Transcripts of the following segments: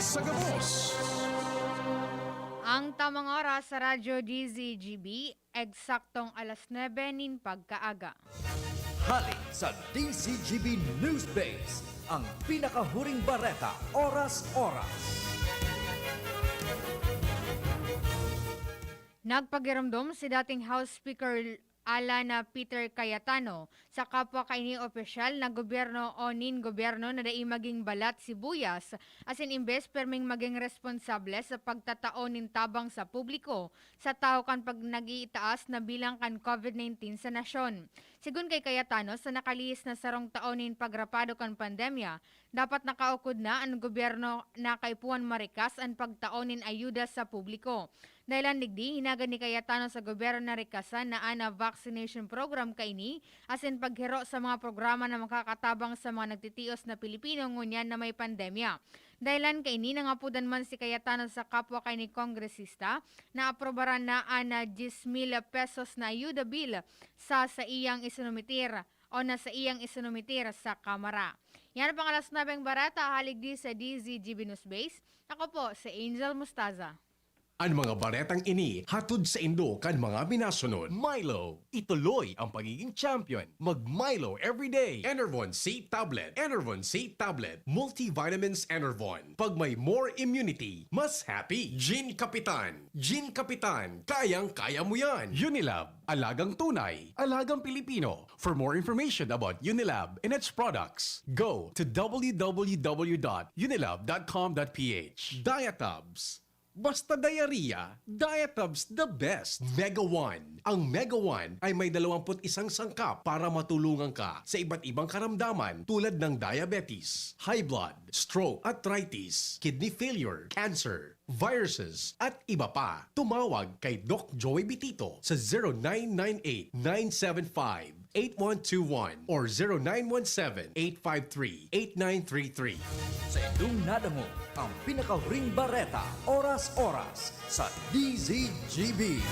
sa gabos. Ang tamang oras sa Radyo DZGB, eksaktong alas 9 nin pagkaaga. Halik sa DZGB News Base, ang pinakahuring bareta, oras-oras. Nagpagiramdom si dating House Speaker Alana Peter Cayetano sa kapwa kaini opisyal na gobyerno o nin-gobyerno na dai maging balat sibuyas as in imbes perming maging responsable sa pagtataon nin tabang sa publiko sa tao kan pag nagiitaas na bilang kan COVID-19 sa nasyon. Sigun kay Cayetano sa nakalihis na sarong taon nin pagrapado kan pandemya, dapat nakaukod na ang gobyerno na kaipuan marikas ang pagtaon nin ayuda sa publiko. Dahil digdi, hinagan ni Cayetano sa gobyerno na rikasan na ana vaccination program kaini as in paghiro sa mga programa na makakatabang sa mga nagtitios na Pilipino ngunyan na may pandemya. Dahilan kaini nangapudan man si Cayetano sa kapwa kay ni kongresista na aprobaran na ana 10,000 pesos na ayuda bill sa iyang isinumitir o na sa iyang isinumitir sa Kamara. Yan ang alas 9 barata, halig di sa DZGB News Base. Ako po si Angel Mustaza. Ang mga baretang ini, hatod sa Indo kan mga binasunod. Milo, ituloy ang pagiging champion. Mag-Milo everyday. Enervon C Tablet. Enervon C Tablet. Multivitamins Enervon. Pag may more immunity, mas happy. Gin Kapitan. Gin Kapitan. Kayang-kaya mo yan. Unilab. Alagang tunay. Alagang Pilipino. For more information about Unilab and its products, go to www.unilab.com.ph. Diatabs. Basta diarrhea, Diatabs the best. Mega One. Ang Mega One ay may 21 sangkap para matulungan ka sa iba't ibang karamdaman tulad ng diabetes, high blood, stroke, arthritis, kidney failure, cancer, viruses, at iba pa. Tumawag kay Doc Joey Bitito sa 0998-975-8121 or 0917-853-8933. Sa inyong nadamo, ang pinakahuring bareta, oras-oras sa DZGB.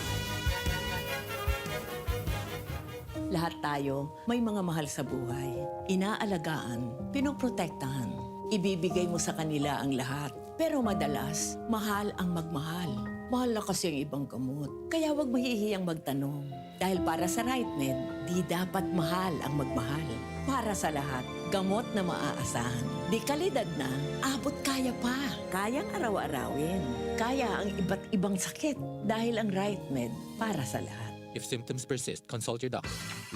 Lahat tayo may mga mahal sa buhay. Inaalagaan, pinoprotektahan. Ibibigay mo sa kanila ang lahat. Pero madalas, mahal ang magmahal. Mahal na kasi ang ibang gamot. Kaya huwag mahihiyang magtanong. Dahil para sa RightMed, di dapat mahal ang magmahal. Para sa lahat, gamot na maaasahan. Di kalidad na, abot kaya pa. Kayang araw-arawin. Kaya ang iba't ibang sakit. Dahil ang RightMed para sa lahat. If symptoms persist, consult your doctor.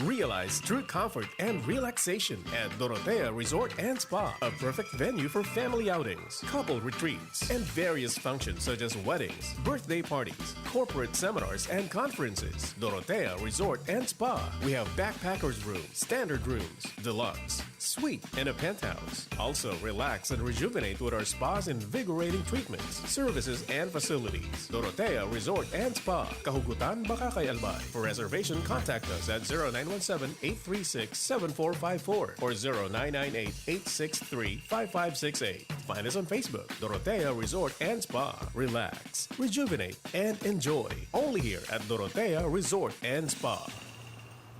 Realize true comfort and relaxation at Dorotea Resort and Spa, a perfect venue for family outings, couple retreats, and various functions such as weddings, birthday parties, corporate seminars, and conferences. Dorotea Resort and Spa. We have backpackers rooms, standard rooms, deluxe, suite, and a penthouse. Also, relax and rejuvenate with our spa's invigorating treatments, services, and facilities. Dorotea Resort and Spa. Kahugutan, Bakakay, Albay. For reservation, contact us at 0917-836-7454 or 0998-863-5568. Find us on Facebook, Dorotea Resort and Spa. Relax, rejuvenate, and enjoy. Only here at Dorotea Resort and Spa.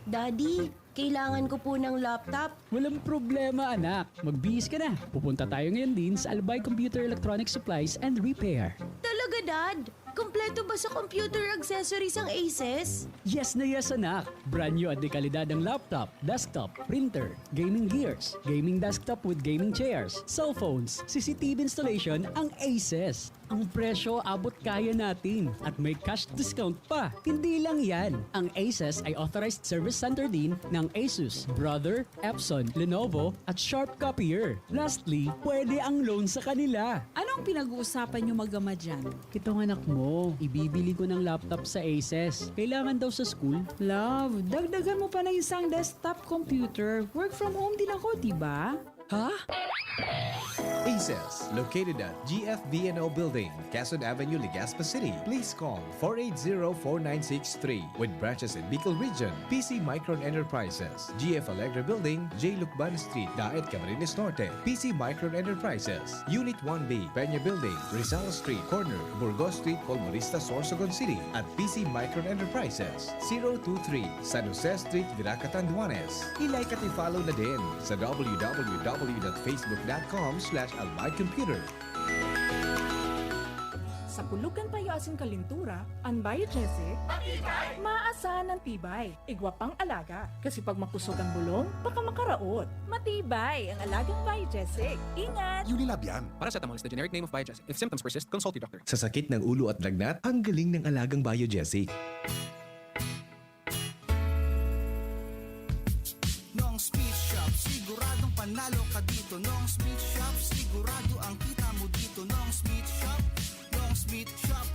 Daddy, kailangan ko po ng laptop. Walang problema, anak. Magbihis ka na. Pupunta tayo ngayon din sa Albay Computer Electronic Supplies and Repair. Talaga, Dad? Kompleto ba sa computer accessories ang Aces? Yes na yes, anak. Brand new at dekalidad ang laptop, desktop, printer, gaming gears, gaming desktop with gaming chairs, cell phones, CCTV installation ang Aces. Ang presyo abot kaya natin at may cash discount pa. Hindi lang yan. Ang Aces ay authorized service center din ng Asus, Brother, Epson, Lenovo at Sharp Copier. Lastly, pwede ang loan sa kanila. Anong pinag-uusapan nyo mag-ama dyan? Itong anak mo, ibibili ko ng laptop sa Aces. Kailangan daw sa school. Love, dagdagan mo pa ng isang desktop computer. Work from home din ako, diba? Ha? Aces, located at GFB&O Building, Quezon Avenue, Legazpi City. Please call 480-4963 with branches in Bicol Region, PC Micron Enterprises, GF Allegra Building, J. Lucban Street, Daet, Camarines Norte, PC Micron Enterprises, Unit 1B, Peña Building, Rizal Street, Corner, Burgos Street, Colmonista, Sorsogon City, at PC Micron Enterprises, 023, San Jose Street, Viracatan, Duanes. I-like at i-follow na din sa www.facebook.com/albaycomputer. Sa pulugan payo asin kalintura, ang biogesic, maaasahan ng tibay, igwapang alaga. Kasi pag makusog ang bulong, baka makaraot. Matibay ang alagang biogesic. Ingat! Unilab yan. Paracetamol is the generic name of Biogesic. If symptoms persist, consult your doctor. Sa sakit ng ulo at lagnat, ang galing ng alagang Biogesic. Nong Smith Shop, siguradong panalo ka dito. Nong Smith Shop, sigurado ang kita mo dito. Nong Smith Shop, Nong Smith Shop.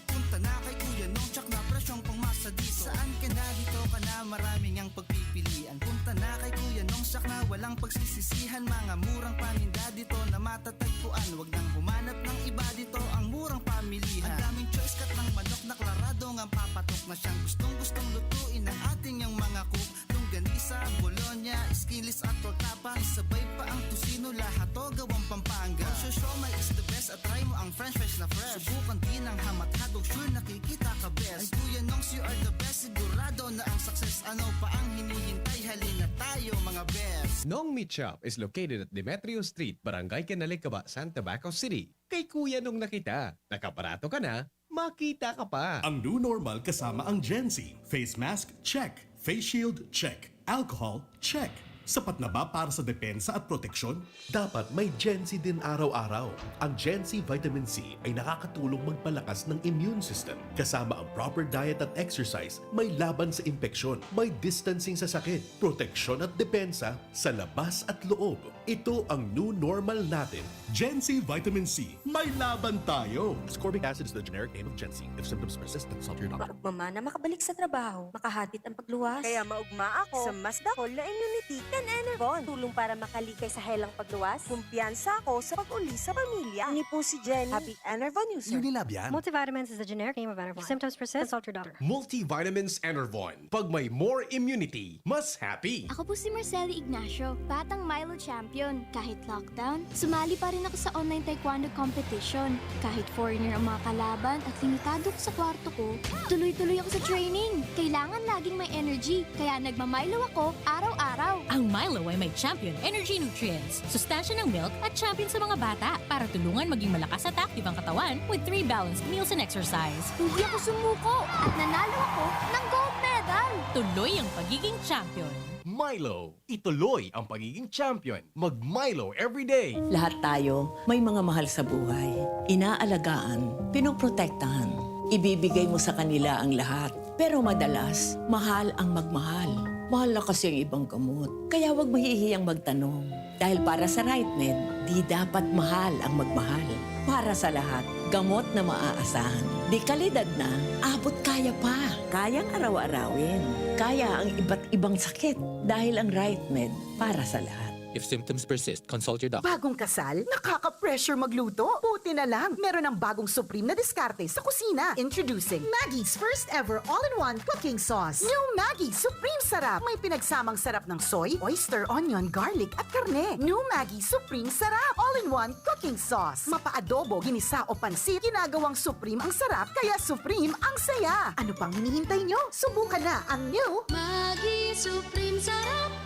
Punta na kay Kuya Nong, tsak na presyong pangmasa dito. Saan ka na, dito ka na, maraming ang pagpipilian. Punta na kay Kuya Nong, tsak na walang pagsisisihan. Mga murang paninda dito na matatagpuan. Wag nang humanap ng iba dito, ang murang pamilihan. Ang daming choice kat ng manok na klarado ang papatok na siyang gustong lutuin ng ating yung mga cook. Ganisa, Bologna, skinless at tortapa. Sabay pa ang tusino, lahat to gawang Pampanga. Ang siomai is the best at try mo ang french fries na fresh. Subukan din ang hamat-hadog, sure nakikita ka best. Ay Kuya Nongs, you are the best, sigurado na ang success. Ano pa ang hinihintay, halina tayo mga best. Nong Meat Shop is located at Demetrio Street, Barangay Canalicaba, Santa Baco City. Kay Kuya Nong nakita, nakaparato ka na, makita ka pa. Ang new normal kasama ang Gen Z. Face mask, check. Face shield, check. Alcohol, check. Sapat na ba para sa depensa at proteksyon? Dapat may Gen Z din araw-araw. Ang Gen Z Vitamin C ay nakakatulong magpalakas ng immune system. Kasama ang proper diet at exercise, may laban sa impeksyon, may distancing sa sakit, proteksyon at depensa sa labas at loob. Ito ang new normal natin. Gen Z Vitamin C, may laban tayo! Ascorbic acid is the generic name of Gen Z. If symptoms persist, consult your doctor. Maugma na makabalik sa trabaho, makahatid ang pagluwas. Kaya maugma ako sa mas dakol na immunity kan Enervon. Tulong para makalikay sa helang pagluwas. Kumpiyansa ako sa pag-uli sa pamilya. Ni po si Jenny, happy Enervon user. Unilab yan. Multivitamins is the generic name of Enervon. If symptoms persist, consult your doctor. Multivitamins Enervon. Pag may more immunity, mas happy. Ako po si Marceli Ignacio, batang Milo champion. Kahit lockdown, sumali pa rin ako sa online taekwondo competition. Kahit foreigner ang mga kalaban at limitado ko sa kwarto ko, tuloy-tuloy ako sa training. Kailangan laging may energy, kaya nagmamilo ako araw-araw. Ang Milo ay may champion energy nutrients, sustansya ng milk at champion sa mga bata para tulungan maging malakas at active ang katawan with 3 balanced meals and exercise. Hindi ako sumuko at nanalo ako ng gold medal. Tuloy ang pagiging champion. Milo, ituloy ang pagiging champion. Mag-Milo everyday. Lahat tayo may mga mahal sa buhay. Inaalagaan, pinoprotektahan. Ibibigay mo sa kanila ang lahat. Pero madalas, mahal ang magmahal. Mahal na kasi ang ibang gamot. Kaya huwag mahihiyang magtanong. Dahil para sa RightMed, di dapat mahal ang magmahal. Para sa lahat, gamot na maaasahan. Di kalidad na, abot kaya pa. Kayang araw-arawin. Kaya ang iba't ibang sakit. Dahil ang RightMed para sa lahat. If symptoms persist, consult your doctor. Bagong kasal? Nakaka-pressure magluto? Buti na lang, meron ng bagong supreme na diskarte sa kusina. Introducing Maggie's first ever all-in-one cooking sauce. New Maggie Supreme Sarap. May pinagsamang sarap ng soy, oyster, onion, garlic at karne. New Maggie Supreme Sarap. All-in-one cooking sauce. Mapa-adobo, ginisa o pansit, ginagawang supreme ang sarap, kaya supreme ang saya. Ano pang hinihintay nyo? Subukan na ang new Maggie Supreme Sarap.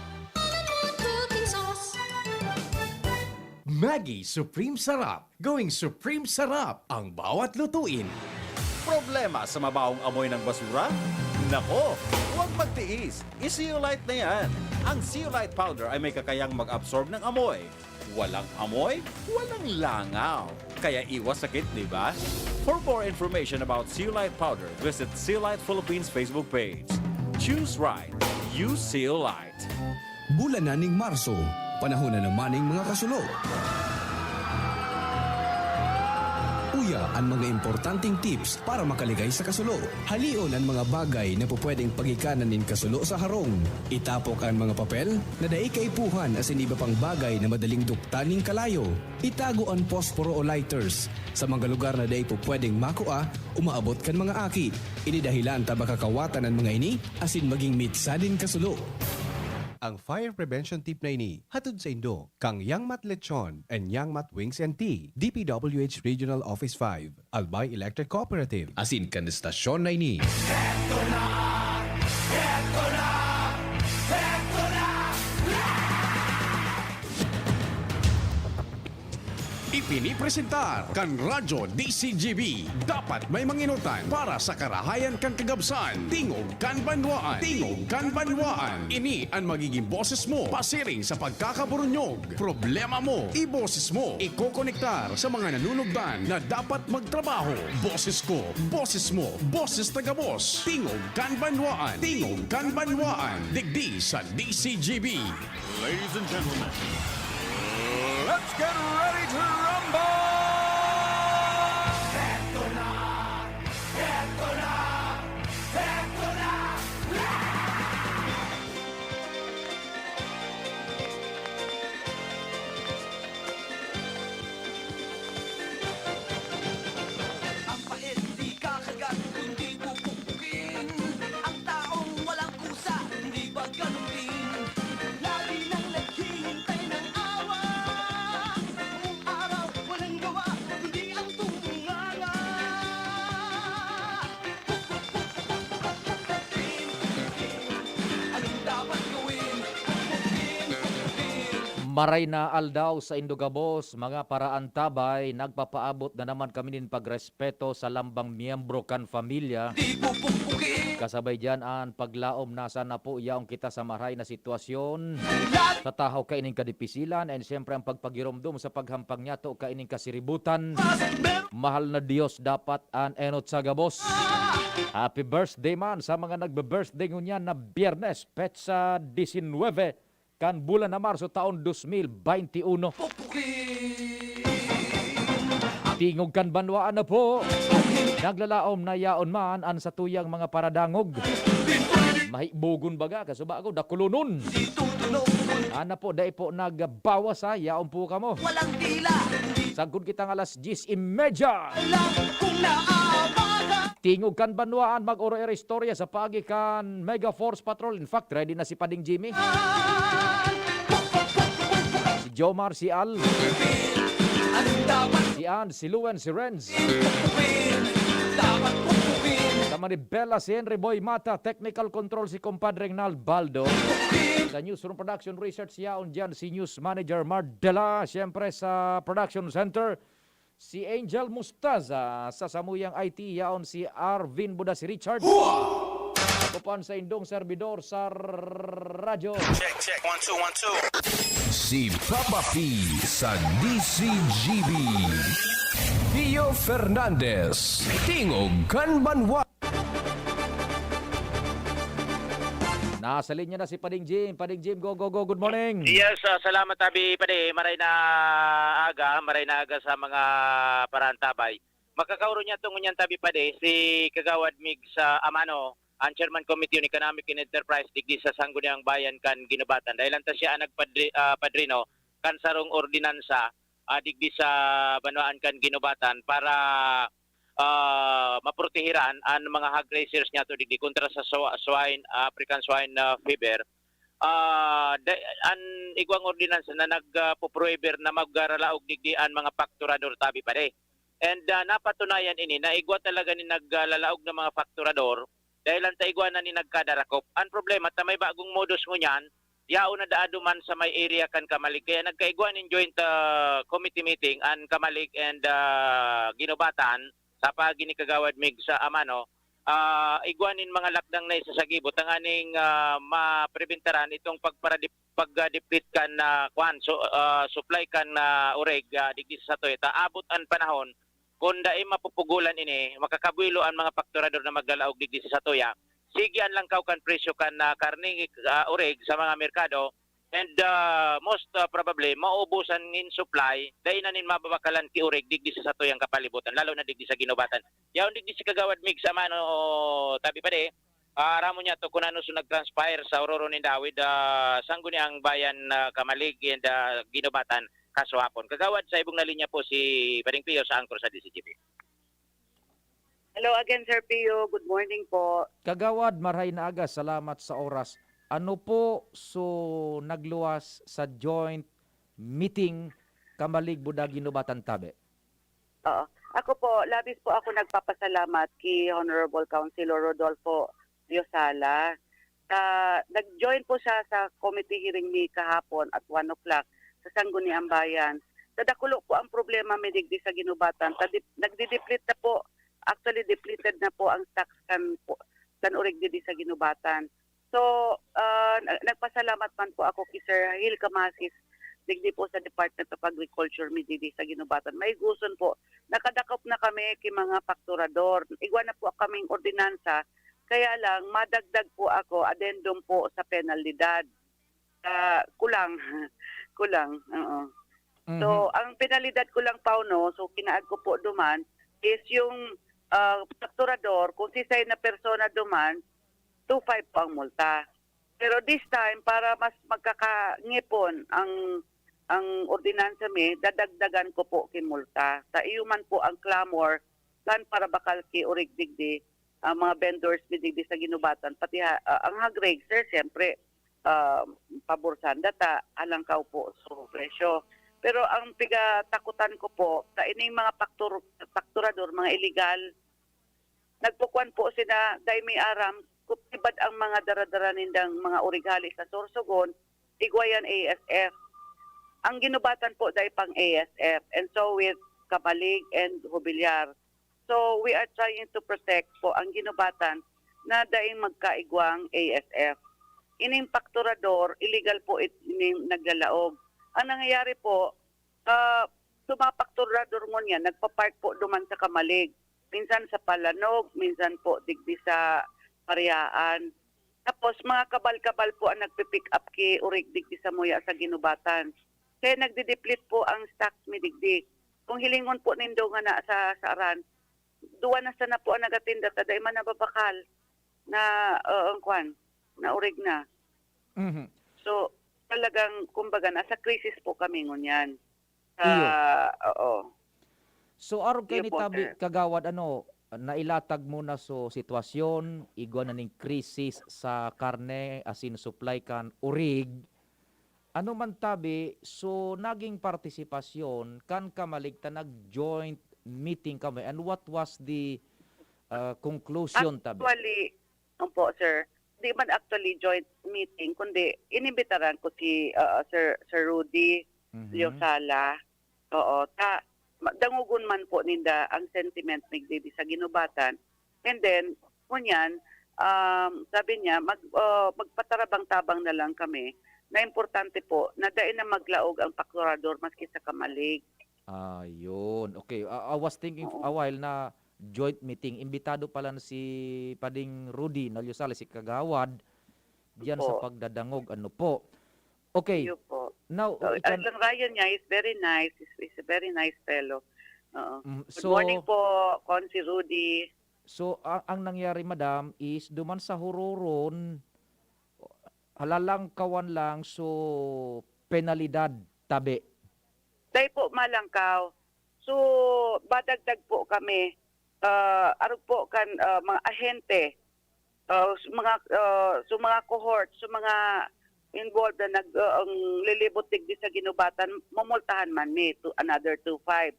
Maggie Supreme Sarap. Going Supreme Sarap ang bawat lutuin. Problema sa mabawang amoy ng basura? Nako, huwag magtiis. I-Zeolite na yan. Ang Zeolite powder ay may kakayang mag-absorb ng amoy. Walang amoy, walang langaw. Kaya iwas sakit, di ba? For more information about Zeolite powder, visit Zeolite Philippines Facebook page. Choose right. Use Zeolite. Bulan na ning Marso, panahon na naman ng mga kasulo. Uya ang mga importanteng tips para makaligay sa kasulo. Halion ang mga bagay na pupwedeng pagikanan nin kasulo sa harong. Itapok ang mga papel na daig kaipuhan as iba pang bagay na madaling duktaning kalayo. Itago ang posporo o lighters sa mga lugar na daig pupwedeng makua, umaabot kan mga aki. Inidahilan ta baka kawatan ang mga ini asin maging mitsa din kasulo. Ang fire prevention tip na ini, hatod sa Indo, kang Yangmat Lechon and Yangmat Wings and Tea, DPWH Regional Office 5, Albay Electric Cooperative, asin kan estasyon na ini. Heto na! Heto na! Heto na! Pinipresentar kan Radyo DZGB. Dapat may manginutan para sa karahayan kan kagabsan. Tingog kan Banwaan. Tingog kan Banwaan. Ini ang magiging boses mo pasiring sa pagkakaburunyog. Problema mo, iboses mo. Ikokonektar sa mga nanunugdan na dapat magtrabaho. Boses ko, boses mo, boses taga-boss. Tingog kan Banwaan. Tingog kan Banwaan. Digdi sa DZGB. Ladies and gentlemen, let's get ready to rumble! Eto na! Eto na! Eto na! Ang pait di kakagat kundi pupukin. Ang taong walang kusa hindi ba ganun din? Lagi nang naghihintay ng awa. Buong araw walang gawa kundi ang tunganga. Anong dapat gawin? Maray na aldaw sa Indogabos, mga paraan tabay, nagpapaabot na naman kami din pagrespeto sa lambang miyembro kan familia. Kasabay dyan ang paglaom nasa na po yaong kita sa maray na sitwasyon. Sa tahaw kaining kadipisilan and siyempre ang pagpagiromdom sa paghampang niya to kaining kasiributan. Mahal na Diyos dapat ang enot sa gabos. Happy birthday man sa mga nagbe-birthday ngunyan na Biyernes, petsa 19. Kan bulan na Marso taon 2021. Tingog kan Banwaan na po. Naglalaom na yaon man an sa tuyang mga paradangog. Mahibugon baga kasuba ako dakulunon. Ana po dai po nagbawas ha yaon po kamo. Walang dila. Sagud kita ng alas 10:30. Tingog kan Banwaan mag-oro-ero istorya sa pagi kan Mega Force Patrol. In fact, ready na si Pading Jimmy. Si Jomar, si Al. Si Ann, si Luen, si Renz. Sama ni Bella, si Henry Boy Mata. Technical control si Compadre Nal Baldo. Sa Newsroom Production Research yaon dyan si News Manager Mardela. Siyempre sa Production Center si Angel Mustaza. Sa Samuyang IT yaon si Arvin Buda, si Richard. Kupan sa Indong Servidor sa radyo. Check, 1, 2, 1, 2. Si Papa P sa DZGB. Pio Fernandez. Tingog kan Banwaan. Nasa linya na si Pading Jim. Pading Jim, go, good morning. Yes, salamat tabi Pade. Maray na aga sa mga parantabay. Makakauro niya itong ngunyan tabi Pade, si Kagawad Mig sa Amano, ang Chairman Committee on Economic and Enterprise digdi sa Sangguniang Bayan kan Ginubatan. Dahil anta siya nagpadrino kan sarong ordinansa digdi sa Banwaan kan Ginubatan para maprotehiran ang mga hog raisers niya to digdi kontra sa swine, African swine fever. An igwang ordinansa na nagpo-prohibit na magralaog digdi ang mga fakturador tabi Pade. And napatunayan ini na igwa talaga ni naglalaog ng mga fakturador dahil ang taigwa na ni nagkadarakop. Ang problema, may bagong modus ngunyan, yao na daado man sa may area kan Kamalig. Kaya nagkaigwa ng joint committee meeting an Kamalig and Ginubatan sa pagi ni Kagawad Mig sa Amano. Igwanin mga lakdang na isa sa gibot ang aning mapreventaran itong pagdiplit kan na supply kan na ureg digdi sa toyota. Abot ang panahon kung dai mapupugulan ini, makakabuilo ang mga fakturador na maglalaog digdi sa toya. Sige ang langkaw kan presyo kan karning ureg sa mga merkado and most probably maubusan in supply dahil na nin mababakalan ki ureg digdi sa toyang kapalibutan lalo na digdi sa Ginubatan. Yaon digdi si Kagawad Mig sa Amano tabi Pade. Ramo niya to kung ano so nag-transpire sa Ororo ni Dawid Sangguniang Bayan Kamalig and Ginubatan kaso hapon. Kagawad sa ibong na linya po si Pading Pio sa Angkor sa DZGB. Hello again, Sir Pio. Good morning po. Kagawad, maray na aga. Salamat sa oras. Ano po so nagluwas sa joint meeting Kamalig Buda Ginubatan Tabe? Oo. Ako po, labis po ako nagpapasalamat kay Honorable Councilor Rodolfo Diosala. Nag-join po siya sa committee hearing ni kahapon at 1 o'clock sa Sangguniang Bayan. Sa dakulo po ang problema midigdi sa ginubatan. Nagdi-deplete na po, actually depleted na po ang stocks kan urig didi sa ginubatan. So, nagpasalamat man po ako kay Sir Hil Kamasis, digdi po sa Department of Agriculture mididi sa ginubatan. May guson po, nakadakop na kami kay mga fakturador. Igwa na po kaming ordinansa, kaya lang madagdag po ako, addendum po sa penalidad. Kulang, oo. So, ang penalidad ko lang pauno, so kinaad ko po duman, is yung fakturador, kung sisay na persona duman, 2.5 po ang multa. Pero this time, para mas magkakangipon ang ordinansa mi, dadagdagan ko po kinmulta. Sa iyo man po ang clamor, plan para bakal ki urig digdi, ang mga vendors mi digdi sa ginubatan, pati ang hagreg, sir, siyempre, paborsan data, alangkaw po so presyo. Pero ang pigatakutan ko po, sa ining mga fakturador, mga illegal, nagpukuan po sila, dahil may aram, kupibad ang mga daradara nindang mga origali sa Sorsogon, igwayan ASF. Ang ginubatan po dahil pang ASF, and so with Kabalig and Hubilyar. So we are trying to protect po ang ginubatan na dahil magkaigwang ASF. Ining fakturador, illegal po ining naglalaog. Ang nangyayari po, sumapakturador mo niya, nagpapark po duman sa Kamalig. Minsan sa Palanog, minsan po digdi sa Pariaan. Tapos mga kabal-kabal po ang nagpipick up ki urig digdi sa Muya sa Ginubatan. Kaya nagdi-deplete po ang stocks mi digdi. Kung hilingon po nindo nga na sa aran, duwa na sana po ang nagatinda, taday man nababakal na na urig na. So, talagang, kumbaga, nasa crisis po kami ngunyan. Oo. So, araw kayo ni Tabi Kagawad, nailatag mo na so sitwasyon, igwa na ning krisis sa karne, asin supply kan urig. Ano man Tabi, so naging partisipasyon, kan kamaligta nag-joint meeting kami, and what was the conclusion Tabi? Actually, sir, di man actually joint meeting, kundi inimbitaran ko si Sir Rudy Liosala. Oo, dangugon man po ninda ang sentiment nigdi sa ginubatan. And then, kunyan, sabi niya, magpatarabang-tabang na lang kami na importante po na dahil na maglaog ang fakturador maski sa Kamalig. Ayun. Okay, I was thinking a while na joint meeting. Imbitado pala na si Pading Rudy Nalyosala, si Kagawad, diyan sa pagdadangog. Ano po? Okay. Po. Now, ang Ryan niya is very nice. He's a very nice fellow. Good So, morning po, Consi Rudy. So, ang nangyari, madam, is duman sa hururon, halalang kawan lang, so penalidad, Tabi. Dahil po malangkaw. So, badagdag po kami. Arog po kan mga ahente, mga cohort, mga involved na lilibutig di sa ginubatan, mamultahan man mi to another 2.5.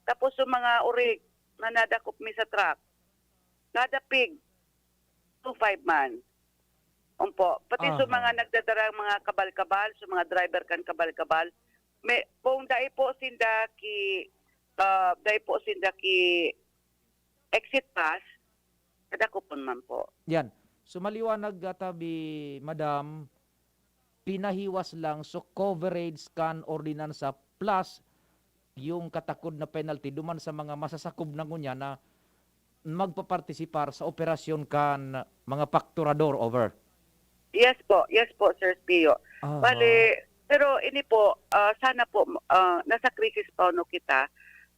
Tapos mga urig na nadakop mi sa truck, kada pig 2.5 man. Pati mga nagdadarang mga kabal-kabal, mga driver kan kabal-kabal, may kung dai po sinda ki exit pass, kada kupon man po. Yan. So maliwanag Tabi, madam, pinahiwas lang so coverage kan ordinansa plus yung katakod na penalty duman sa mga masasakob na ngunya na magpapartisipar sa operasyon kan mga fakturador over. Yes po, Sir Pio. Bale, pero ini po, sana po, nasa crisis pa kita,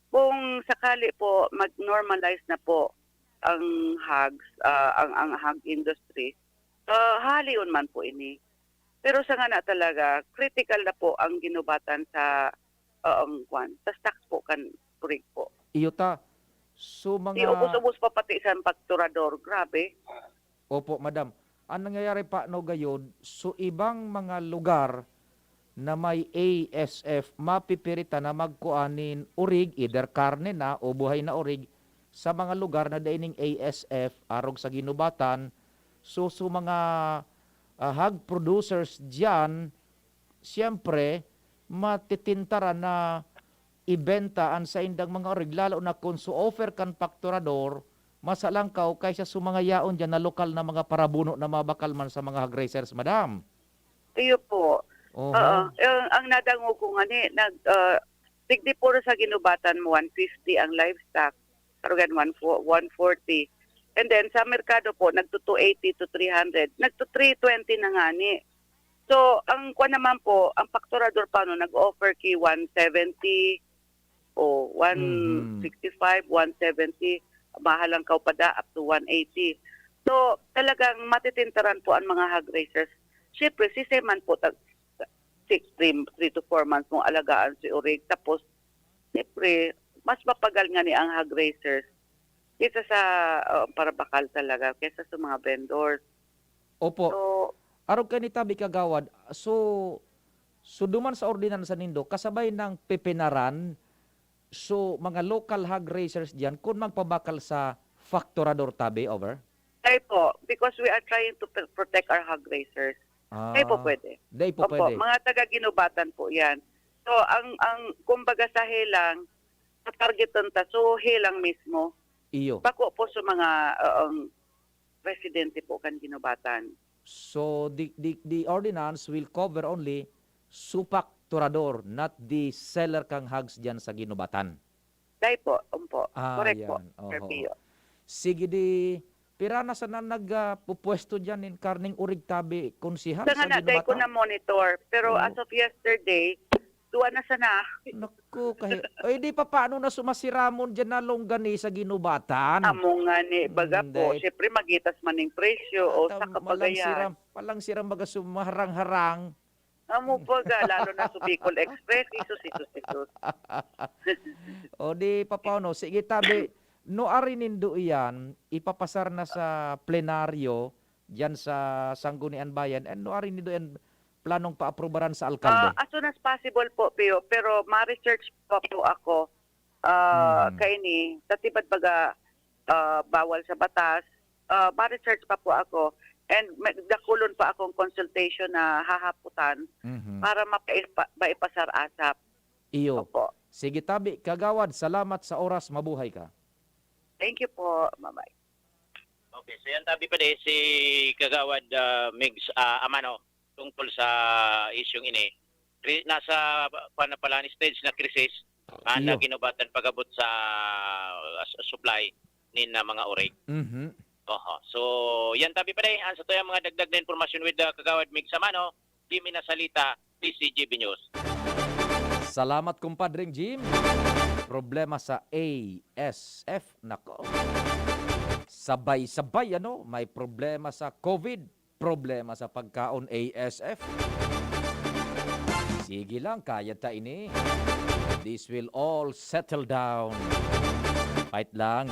kung sakali po mag-normalize na po ang hogs, ang hog industry, halion man po ini. Pero sa nga na talaga, critical na po ang ginubatan sa stocks po kan turig po. Iyota, so mga... Iubos-ubos pa pati sa fakturador, grabe. Opo, madam. Ang nangyayari pa no gayod, so ibang mga lugar na may ASF, mapipirita na magkuanin urig, either karne na o buhay na urig, sa mga lugar na daining ASF, arog sa ginubatan. So mga hog producers diyan, siyempre, matitintaran na ibenta ang sa indang mga orig, lalo na kung offer kan fakturador, masalangkaw kaysa sa mga yaon dyan na lokal na mga parabuno na mabakal man sa mga hog racers, madam. Iyo po. Oho. Ang nadango ko nga ni, tigdi puro sa ginubatan mo, 150 ang livestock. Karugan 140. And then sa merkado po, nagto 280 to 300. Nagto 320 na nga ni. So, ang kwa naman po, ang fakturador pa no, nag-offer ki 170 o 165, 170. Mahalang kaupada up to 180. So, talagang matitintaran po ang mga hog racers. Siyempre, si Seman po, 3 to 4 months mong alagaan si Urig. Tapos, siyempre, mas mapagal nga ni ang hog racers kaysa sa parabakal talaga, kaysa sa mga vendors. Opo. So, Araw kayo ni Tabi Kagawad, so duman sa ordinansa nindo, kasabay ng pepenaran, so mga local hog racers diyan, kung magpabakal sa fakturador Tabi, over? ay po, because we are trying to protect our hog racers. Ay po pwede. Day po Opo, pwede. mga taga-ginubatan po yan. So, ang kumbaga sa helang, sa targetan ta, so helang mismo. Iyo. Bako po sa mga residente po kan ginubatan. So the ordinance will cover only supakturador, not the seller kang hogs diyan sa ginubatan. Day po, umpo. Correct po, yan. Sir Oho. Pio. Sige di, pirana sa na nagpupuesto dyan in karning urig Tabi konsihal Sa sa nga na, day ko ginubatan? na monitor. Pero as of yesterday, duwa na sana. Naku, ay di pa paano na sumasiramon dyan na longgani sa ginubatan? Amo nga ni, baga po, Hindi. syempre magitas man ng presyo o sa kapagayan. Palang siram baga sumaharang-harang. Amo baga, lalo na sa Bicol Express, isus. O di pa paano, sige Tabi, no arinindo iyan, ipapasar na sa plenaryo dyan sa Sanggunian Bayan, and no arinindo yan planong paaprobaran sa alkalde. As soon as possible po, Pio. Pero ma-research pa po ako kay ni, tatibad baga bawal sa batas, ma-research pa po ako. And dakulon pa akong consultation na hahaputan para maipasar asap. Iyo. Opo. Sige Tabi, Kagawad, salamat sa oras, mabuhay ka. Thank you po. Bye-bye. Okay, so yan Tabi pa si Kagawad Migs Amano tungkol sa isyong ini. Nasa panapalani stage na krisis na ginubatan pagabot sa supply ni na mga orig. Oho. So, yan Tabi pa ang sa to yung mga dagdag na informasyon with Kagawad Migs Amano, Jimmy Nasalita, DZGB News. Salamat kumpadring Jim. Problema sa ASF, nako. Sabay-sabay may problema sa COVID, problema sa pagkaon ASF. Sige lang, kaya ta ini. This will all settle down. Fight lang.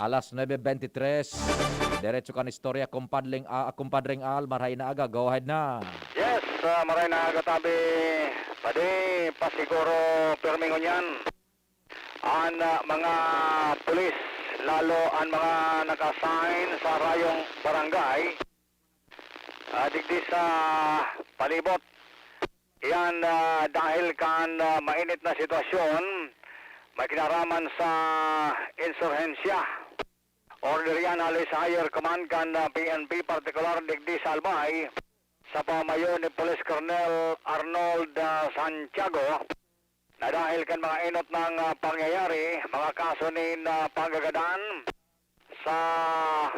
Alas 9:23. Diretso kan istorya kumpadring Al, maray na aga. Go ahead na. Yes, maray na aga Tabi. Pwede pa siguro permingon yan. Ang mga pulis, lalo ang mga nakasign sa rayong barangay, digdi sa palibot. Yan dahil kan mainit na sitwasyon, may kinaraman sa insurhensya. Order yan alis higher command kan PNP, partikular digdi sa Albay, sa pamayo ni Police Colonel Arnold Santiago, na dahil kan mga inot ng pangyayari, mga kaso ni pagagadan sa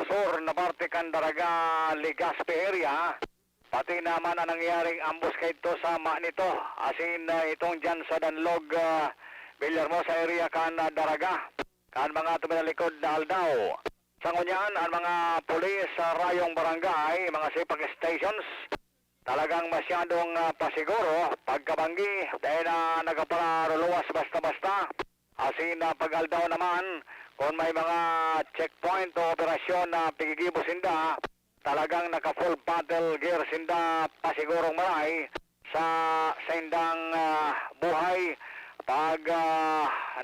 sur na parte kan Daraga Legazpi area, pati naman ang nangyaring ambus kay ito sa manito, asin itong dyan sa Danlog, Villarmosa area kan Daraga, kan mga tuminalikod na aldaw. Sa ngunyan, ang mga pulis sa rayong barangay, mga sipag stations, talagang masyadong pasiguro pagkabanggi dahil nagpaparuluwas basta-basta. Asin pag-aldaw naman kung may mga checkpoint o operasyon na pigigibo sinda, talagang naka-full battle gear sinda pasigurong maray sa indang buhay pag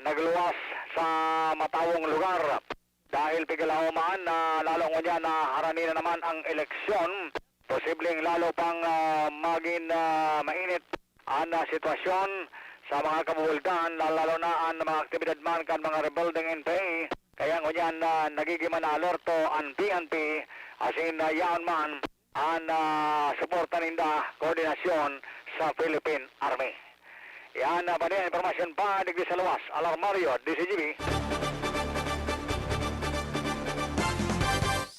nagluwas sa matawong lugar. Dahil pigalahuman na lalong niya na harani na naman ang eleksyon, posibleng lalo pang maging mainit ang sitwasyon sa mga kabuhulgan, lalo na ang mga aktibidad man kan mga rebuilding NPA. Kaya ngunyan nagiging man alerto ang PNP asin yaon man ang suporta ninda koordinasyon sa Philippine Army. Yan pa din informasyon pa digdi sa luwas. Alar Mario, DZGB.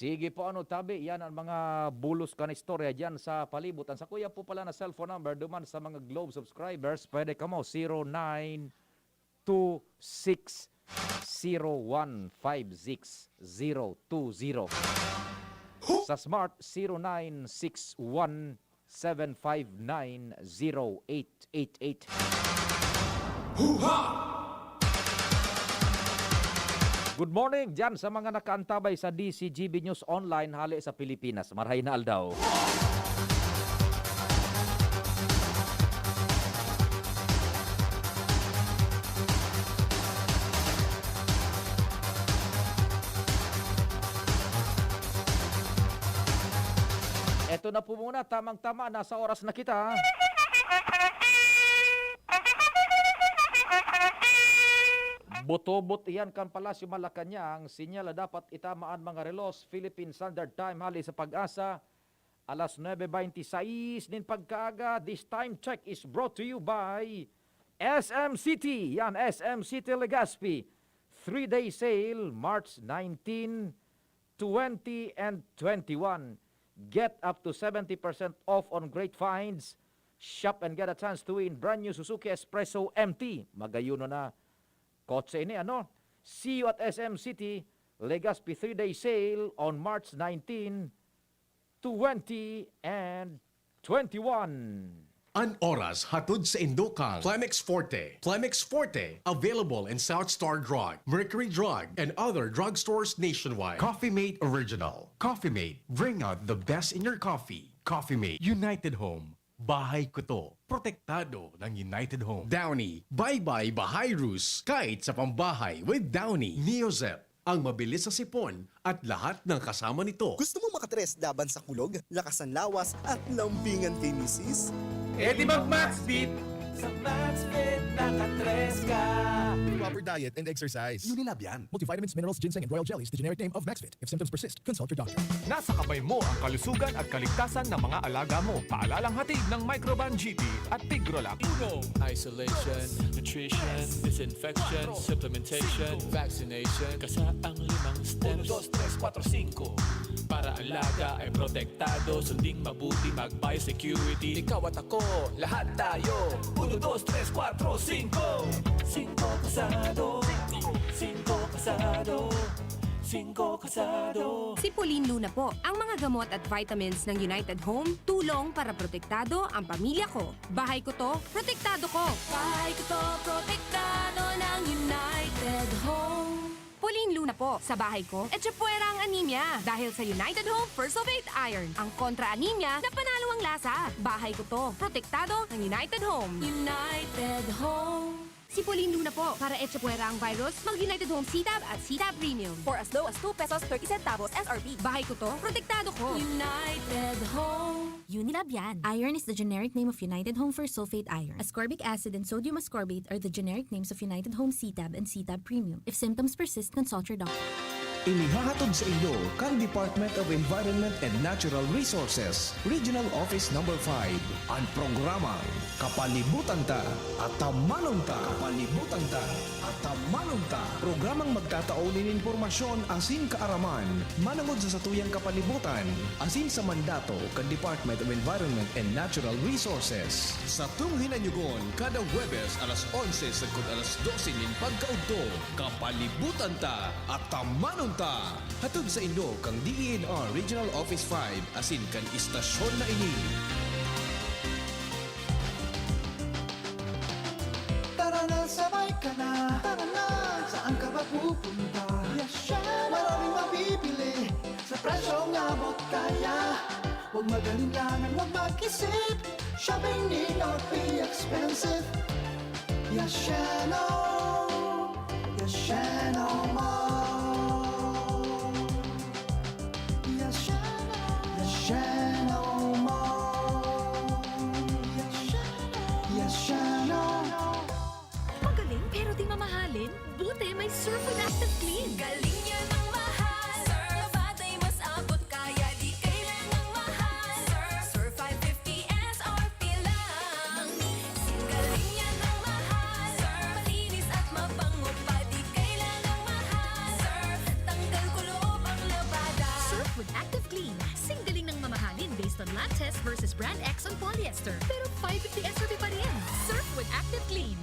Sige po tabi, yan ang mga bulos ka na istorya dyan sa palibutan. Sa kuya po pala na cellphone number, duman sa mga Globe subscribers, pwede ka mo 0926-0156-020. Sa Smart, 0961-759-0888. Good morning dyan sa mga nakaantabay sa DZGB News Online hali sa Pilipinas. Marhay na aldaw. Eto na po muna, tamang-tama, nasa oras na kita. Botobot iyan kan Palasyo Malacanang, sinyala dapat itamaan mga relos, Philippine Standard Time hali sa Pag-asa, alas 9:26 nin pagkaaga. This time check is brought to you by SM City, yan SM City Legazpi. 3-day sale, March 19, 20, and 21. Get up to 70% off on great finds. Shop and get a chance to win brand new Suzuki Espresso MT. Magayuno na kotse ini See you at SM City Legazpi 3-day sale on March 19, 20, and 21. An oras hatod sa Indokang. Plemex Forte. Plemex Forte. Available in South Star Drug, Mercury Drug, and other drugstores nationwide. Coffee Mate Original. Coffee Mate. Bring out the best in your coffee. Coffee Mate. United Home. Bahay ko to. Protektado ng United Home. Downy. Bye-bye Bahay Rus. Kahit sa pambahay with Downy. Neozep. Ang mabilis sa sipon at lahat ng kasama nito. Gusto mo makatres laban sa kulog, lakas ng lawas at lambingan kay misis? Eh di mag-Maxfit! Sa Maxfit, nakatres ka! Proper diet and exercise. Unilab yan. Multivitamins, minerals, ginseng, and royal jellies, the generic name of Maxfit. If symptoms persist, consult your doctor. Nasa kamay mo ang kalusugan at kaligtasan ng mga alaga mo. Paalalang hatid ng Microban GT at Pigrolac. Isolation, nutrition, disinfection, supplementation, vaccination. Kasaang 5 steps. 1, 2, 3, 4, 5. Para alaga ay protektado, sunding mabuti, mag-biosecurity. Ikaw at ako, lahat tayo. 1, 2, 3, 4, 5. 5 kasado. 5 kasado. 5 kasado. Si Pauline Luna po, ang mga gamot at vitamins ng United Home, tulong para protektado ang pamilya ko. Bahay ko to, protektado ko. Bahay ko to, protektado ng United Home. Pauline Luna po, sa bahay ko, etchepuera ang anemia. Dahil sa United Home First of 8 Iron, ang kontra-anemia na panalo ang lasa. Bahay ko to, protektado ng United Home. United Home. Si Pauline Luna po, para etchepuera ang virus, mag-United Home C-Tab at C-Tab Premium. For as low as 2 pesos 30 centavos SRP. Bahay ko to, protektado ko. United Home. Unilab yan. Iron is the generic name of United Home for sulfate iron. Ascorbic acid and sodium ascorbate are the generic names of United Home C-Tab and C-Tab Premium. If symptoms persist, consult your doctor. Inihahatod sa inyo kan Department of Environment and Natural Resources, Regional Office No. 5, ang programang Kapalibutan Ta at Tamanon Ta. Kapalibutan Ta at Tamanon Ta. Programang magtataunin informasyon asin kaaraman, manangod sa satuyang kapalibutan, asin sa mandato kan Department of Environment and Natural Resources. Sa tunghinanyugon, kada Huwebes alas 11 sagkod alas 12 nin pagkaudto, Kapalibutan Ta at Tamanon Ta. Hatod sa Indo kang DENR Regional Office 5 asin kan istasyon na ini. Tara na, sabay ka na. Tara na, saan ka ba pupunta? Maraming mabibili sa presyong abot kaya. Huwag magalinlangan, huwag mag-isip. Shopping need not be expensive. Yashano, Yashano Mall. Yashano Mall. mamahalin? Buti may Surf with Active Clean. Galing yan ang mahal. Surf, batay mas abot kaya di kailangang mahal. Surf 550 SRP lang. Galing yan ang mahal. Surf, malinis at mabango pa di kailangang mahal. Surf, tanggal kulob ang labada. Surf with Active Clean. Singgaling ng mamahalin based on lab test versus brand X on polyester. Pero 550 SRP pa rin. Surf with Active Clean.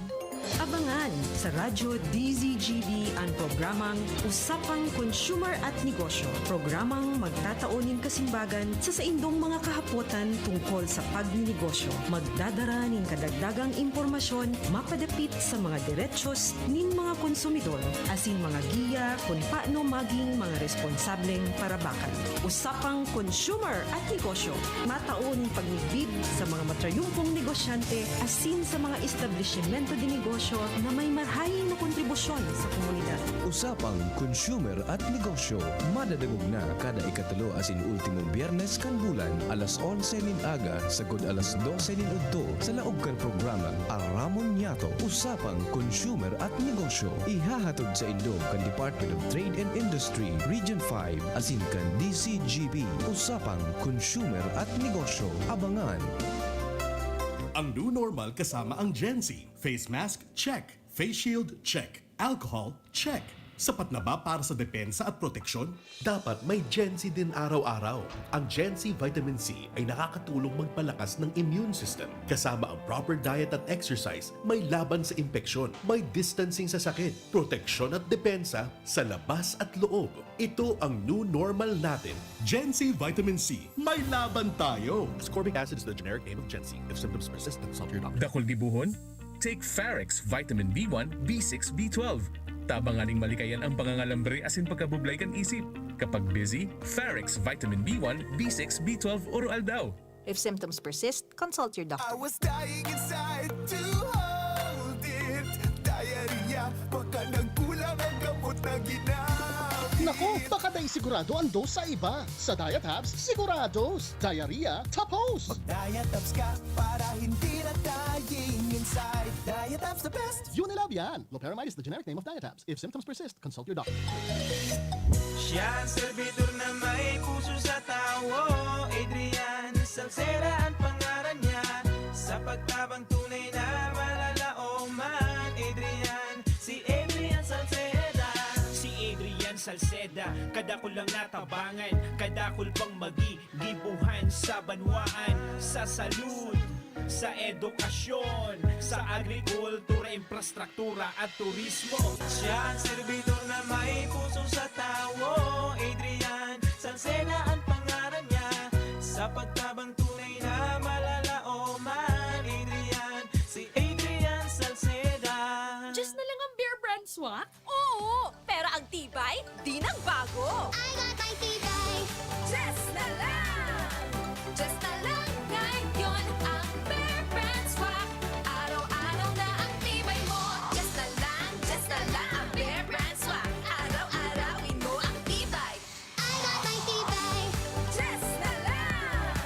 Abangan sa Radyo DZGB ang programang Usapang Consumer at Negosyo. Programang magtataunin kasimbagan sa saindong mga kahapotan tungkol sa pagninegosyo. Magdadara nin kadagdagang impormasyon mapadapit sa mga diretsyon nin mga konsumidor asin mga giya kung paano maging mga responsableng parabakan. Usapang Consumer at Negosyo. Mataon pagnibid sa mga matrayumpong negosyante asin sa mga establishmento de negosyo na may marhayin na kontribusyon sa komunidad. Usapang Consumer at Negosyo. Madadagog na kada ikatulo asin ultimong biyernes kan bulan alas 11 nin aga sagod alas 12 nin udto sa laog kan programa Aramon Yato. Usapang Consumer at Negosyo. Ihahatod sa Indog kan Department of Trade and Industry Region 5 asin kan DZGB. Usapang Consumer at Negosyo. Abangan. Ang new normal kasama ang Gen Z. Face mask, check. Face shield, check. Alcohol, check. Sapat na ba para sa depensa at proteksyon? Dapat may Gen Z din araw-araw. Ang Gen Z Vitamin C ay nakakatulong magpalakas ng immune system. Kasama ang proper diet at exercise, may laban sa impeksyon, may distancing sa sakit, proteksyon at depensa sa labas at loob. Ito ang new normal natin. Gen Z Vitamin C. May laban tayo! Ascorbic acid is the generic name of Gen Z. If symptoms persist, consult your doctor. Dakol dibuhon? Take Farex Vitamin B1, B6, B12. Tabanganing malikayan ang pangangalambre asin pagkabublay kan isip. Kapag busy, Farex Vitamin B1, B6, B12 oral daw. If symptoms persist, consult your doctor. I was dying inside to hold it. Diarrhea, baka nagkulang ang gamot na ginamit. Nako, baka dahil sigurado ang dose sa iba. Sa Diet Hubs, sigurados. Diarrhea, tapos. Mag-Diet Hubs ka para hindi na dying inside. Diet Hubs the best. Unilab yan. Loperamide is the generic name of Diet Hubs. If symptoms persist, consult your doctor. Siya ang servidor na may puso sa tawo. Adrian Salcera ang pangalan niya. Sa pagtabang tunay na malalaoman. Si Adrian Salceda. Si Adrian Salceda, kadakol lang natabangan. Kadakol pang magigibuhan sa Banwaan. Sa salud, sa edukasyon, sa agrikultura, infrastruktura at turismo. Siya ang servidor na may puso sa tawo. Adrian Salceda ang pangalan niya. Sa pagtabang tunay na malalaoman. Si Adrian Salceda. Just na lang ang beer brand swak? Oo, pero ang tibay, di nang bago. I got my tibay. Just na lang. Just na lang. Ngayon ang Bear Brand Swak. Araw-araw na ang tibay mo. Just na lang ang Bear Brand Swak. Araw-arawin mo ang tibay. I got my tibay. Just na lang.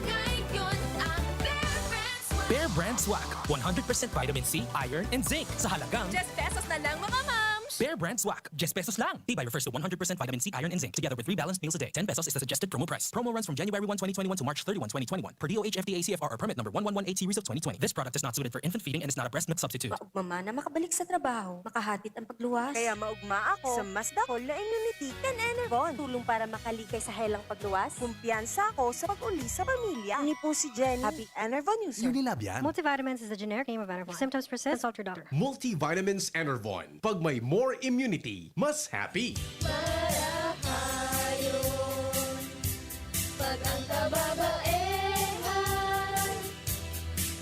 Ngayon ang Bear Brand Swak. Bear Brand Swak. 100% vitamin C, iron, and zinc sa halagang Just pesos na lang mga moms. Bear Brand Swak. Just pesos lang. Tibay refers to 100% vitamin C, iron, and zinc together with 3 balanced meals a day. 10 pesos is the suggested promo price. Promo runs from January 1, 2021 to March 31, 2021 per DOH FDA CFR or permit number 1118 series of 2020. This product is not suited for infant feeding and is not a breast milk substitute. Maugmama na makabalik sa trabaho, makahatid ang pagluwas. Kaya maugma ako sa mas dakol na immunity kan Enervon. Tulong para makalikay sa helang pagluwas. Kumpiyansa ako sa pag-uli sa pamilya. Ni po si Jenny. Happy Enervon user. Unilab yan. Multivitamins is the generic name of Enervon. If symptoms persist, consult your doctor. Multivitamins Enervon. Pag may more immunity, mas happy. Pag ang kababaehan,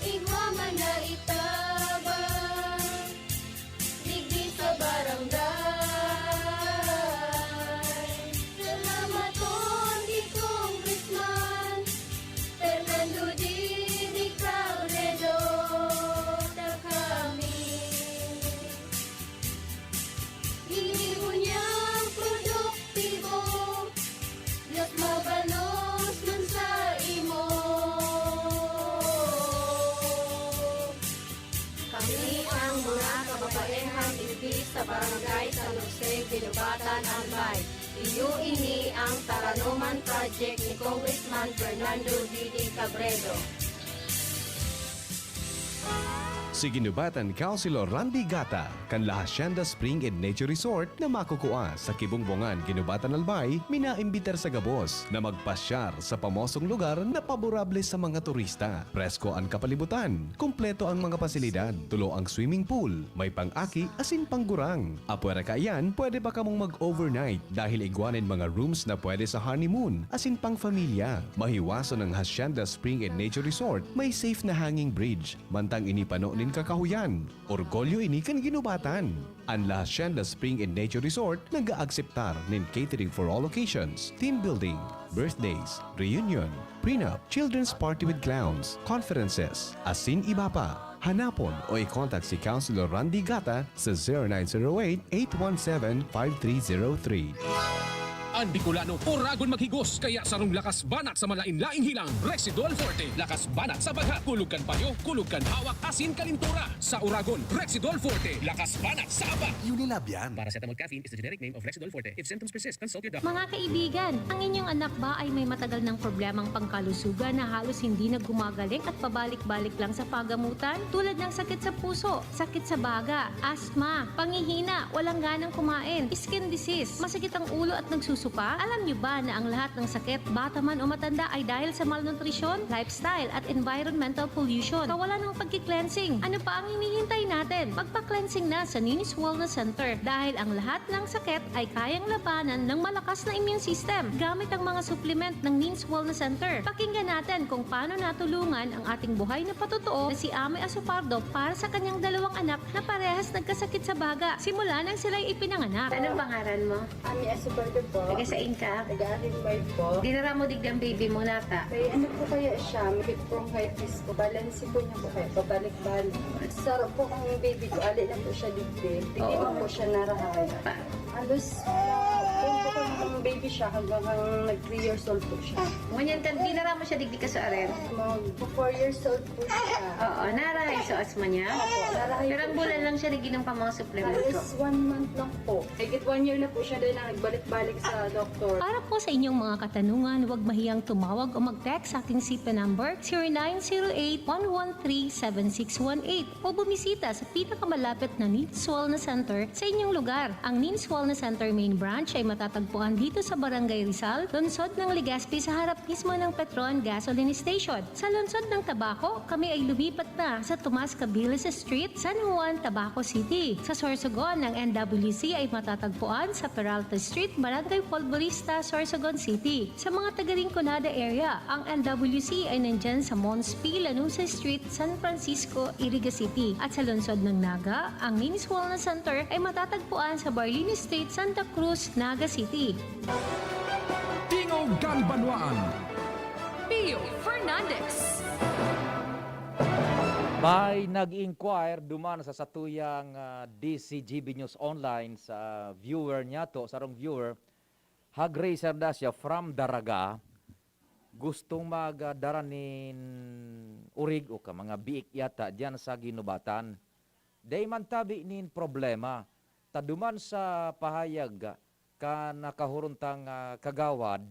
igwa man na itabang, digdi sa barangay. Salamat on di Congressman Fernando di Cabredo na kami. Inibo niyang produto mga kababaehang ibig sa barangay San Jose, Ginubatan, Albay. Iyo ini ang Taranuman Project ni Congressman Fernando Didi Cabredo. Si Ginubatan Councilor Randy Gata, kan La Hacienda Spring and Nature Resort na makukuha sa Kibungbongan, Ginubatan Albay, minaimbitar sa Gabos na magpasyar sa pamosong lugar na paborable sa mga turista. Presko ang kapalibutan, kumpleto ang mga pasilidad, tulo ang swimming pool, may pang-aki asin panggurang. Apwera ka iyan, pwede pa kamong mag-overnight dahil iguanin mga rooms na pwede sa honeymoon asin pang familia. Mahiwaso ng Hacienda Spring and Nature Resort, may safe na hanging bridge, mantang inipano nin kakahuyan. Orgolyo ini kan Ginubatan. Ang La Hacienda Spring and Nature Resort nag-aakseptar nin catering for all occasions, team building, birthdays, reunion, prenup, children's party with clowns, conferences, asin iba pa. Hanapon o i-contact si Councilor Randy Gata sa 0908-817-5303. Ang Bicolano, oragon maghigos, kaya sarong lakas banat sa malain-laing hilang. Rexidol Forte, lakas banat sa bagha. Kulugkan payo, kulugkan hawak, asin kalintura. Sa oragon, Rexidol Forte, lakas banat sa aba. Unilab yan. Paracetamol caffeine is the generic name of Rexidol Forte. If symptoms persist, consult your doctor. Mga kaibigan, ang inyong anak ba ay may matagal ng problemang pangkalusugan na halos hindi na gumagaling at pabalik-balik lang sa pagamutan? Tulad ng sakit sa puso, sakit sa baga, asthma, pangihina, walang ganang kumain, skin disease, masakit ang ulo at nagsusuka? Alam niyo ba na ang lahat ng sakit, bata man o matanda, ay dahil sa malnutrisyon, lifestyle at environmental pollution? Kawalan ng pagki-cleansing. Ano pa ang hinihintay natin? Magpa-cleansing na sa Ninis Wellness Center dahil ang lahat ng sakit ay kayang labanan ng malakas na immune system gamit ang mga supplement ng Ninis Wellness Center. Pakinggan natin kung paano natulungan ang ating buhay na patotoo na si Ame Asupardo para sa kanyang dalawang anak na parehas nagkasakit sa baga simula nang sila'y ipinanganak. Anong pangalan mo? Ami Asupardo po. Taga-sain ka? Taga-Arinbay po. Dinara mo digdang baby mo nata. Kaya ano po kaya siya? May bronchitis po. Balansi po niya po kaya pabalik-balik. Sarap po ang baby ko. Ali na po siya digdi. Hindi pa po siya narahay. Halos kung po kung baby siya hanggang 3 years old po siya. Ngunyan ka, dinara mo siya digdi ka sa aren? Mag 4 years old po siya. Oo, narahay sa asma niya? Opo, narahay Pero ang po bulan siya. lang siya naginom pa mga supplement ko. Halos 1 month lang po. Higit 1 year na po siya doon na nagbalik-balik sa doktor. Para po sa inyong mga katanungan, huwag mahiyang tumawag o mag-text sa aking SIPA number 0908-113-7618 o bumisita sa pinakamalapit na Ninis Wellness Center sa inyong lugar. Ang Ninis Wellness Center main branch ay matatagpuan dito sa Barangay Rizal, lungsod ng Legazpi sa harap mismo ng Petron Gasoline Station. Sa lungsod ng Tabaco, kami ay lumipat na sa Tomas Cabilis Street, San Juan, Tabaco City. Sa Sorsogon ng NWC ay matatagpuan sa Peralta Street, Barangay Polvorista, Sorsogon City. Sa mga taga-Rinconada area, ang NWC ay nandyan sa Mons P. Lanusa Street, San Francisco, Iriga City. At sa lungsod ng Naga, ang Ninis Wellness Center ay matatagpuan sa Barlini Street, Santa Cruz, Naga City. Tingog kang Banwaan. Pio Fernandez. May nag-inquire duman sa satuyang DZGB News Online sa viewer niya to, sarong viewer, hag-racer da siya from Daraga, gustong magdaranin urig o ka mga biik yata diyan sa Ginubatan. Day man tabi nin problema, taduman sa pahayag ka nakahuruntang kagawad,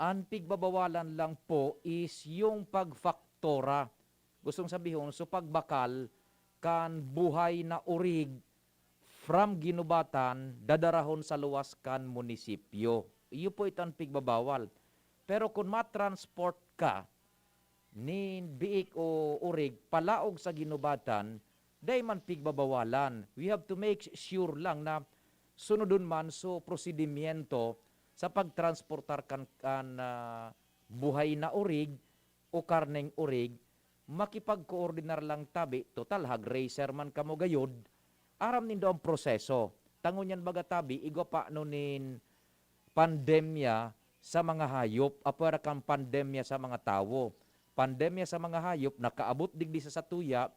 ang pigbabawalan lang po is yung pagfaktora. Gustong sabihin, so pagbakal kan buhay na urig from Ginubatan, dadarahon sa luwas kan munisipyo. Iyo po itang pigbabawal. Pero kung matransport ka ni biik o urig palaog sa Ginubatan, day man pigbabawalan. We have to make sure lang na sunodun man so prosedimiento sa pagtransportar kan buhay na urig o karneng urig, makipag-coordinar lang tabi, total hag-racer man kamo gayod, aram nindo ang proseso. Tangon yan baga tabi, igo pa nunin pandemya sa mga hayop, apara kang pandemya sa mga tao. Pandemya sa mga hayop, nakaabot digdi sa satuya,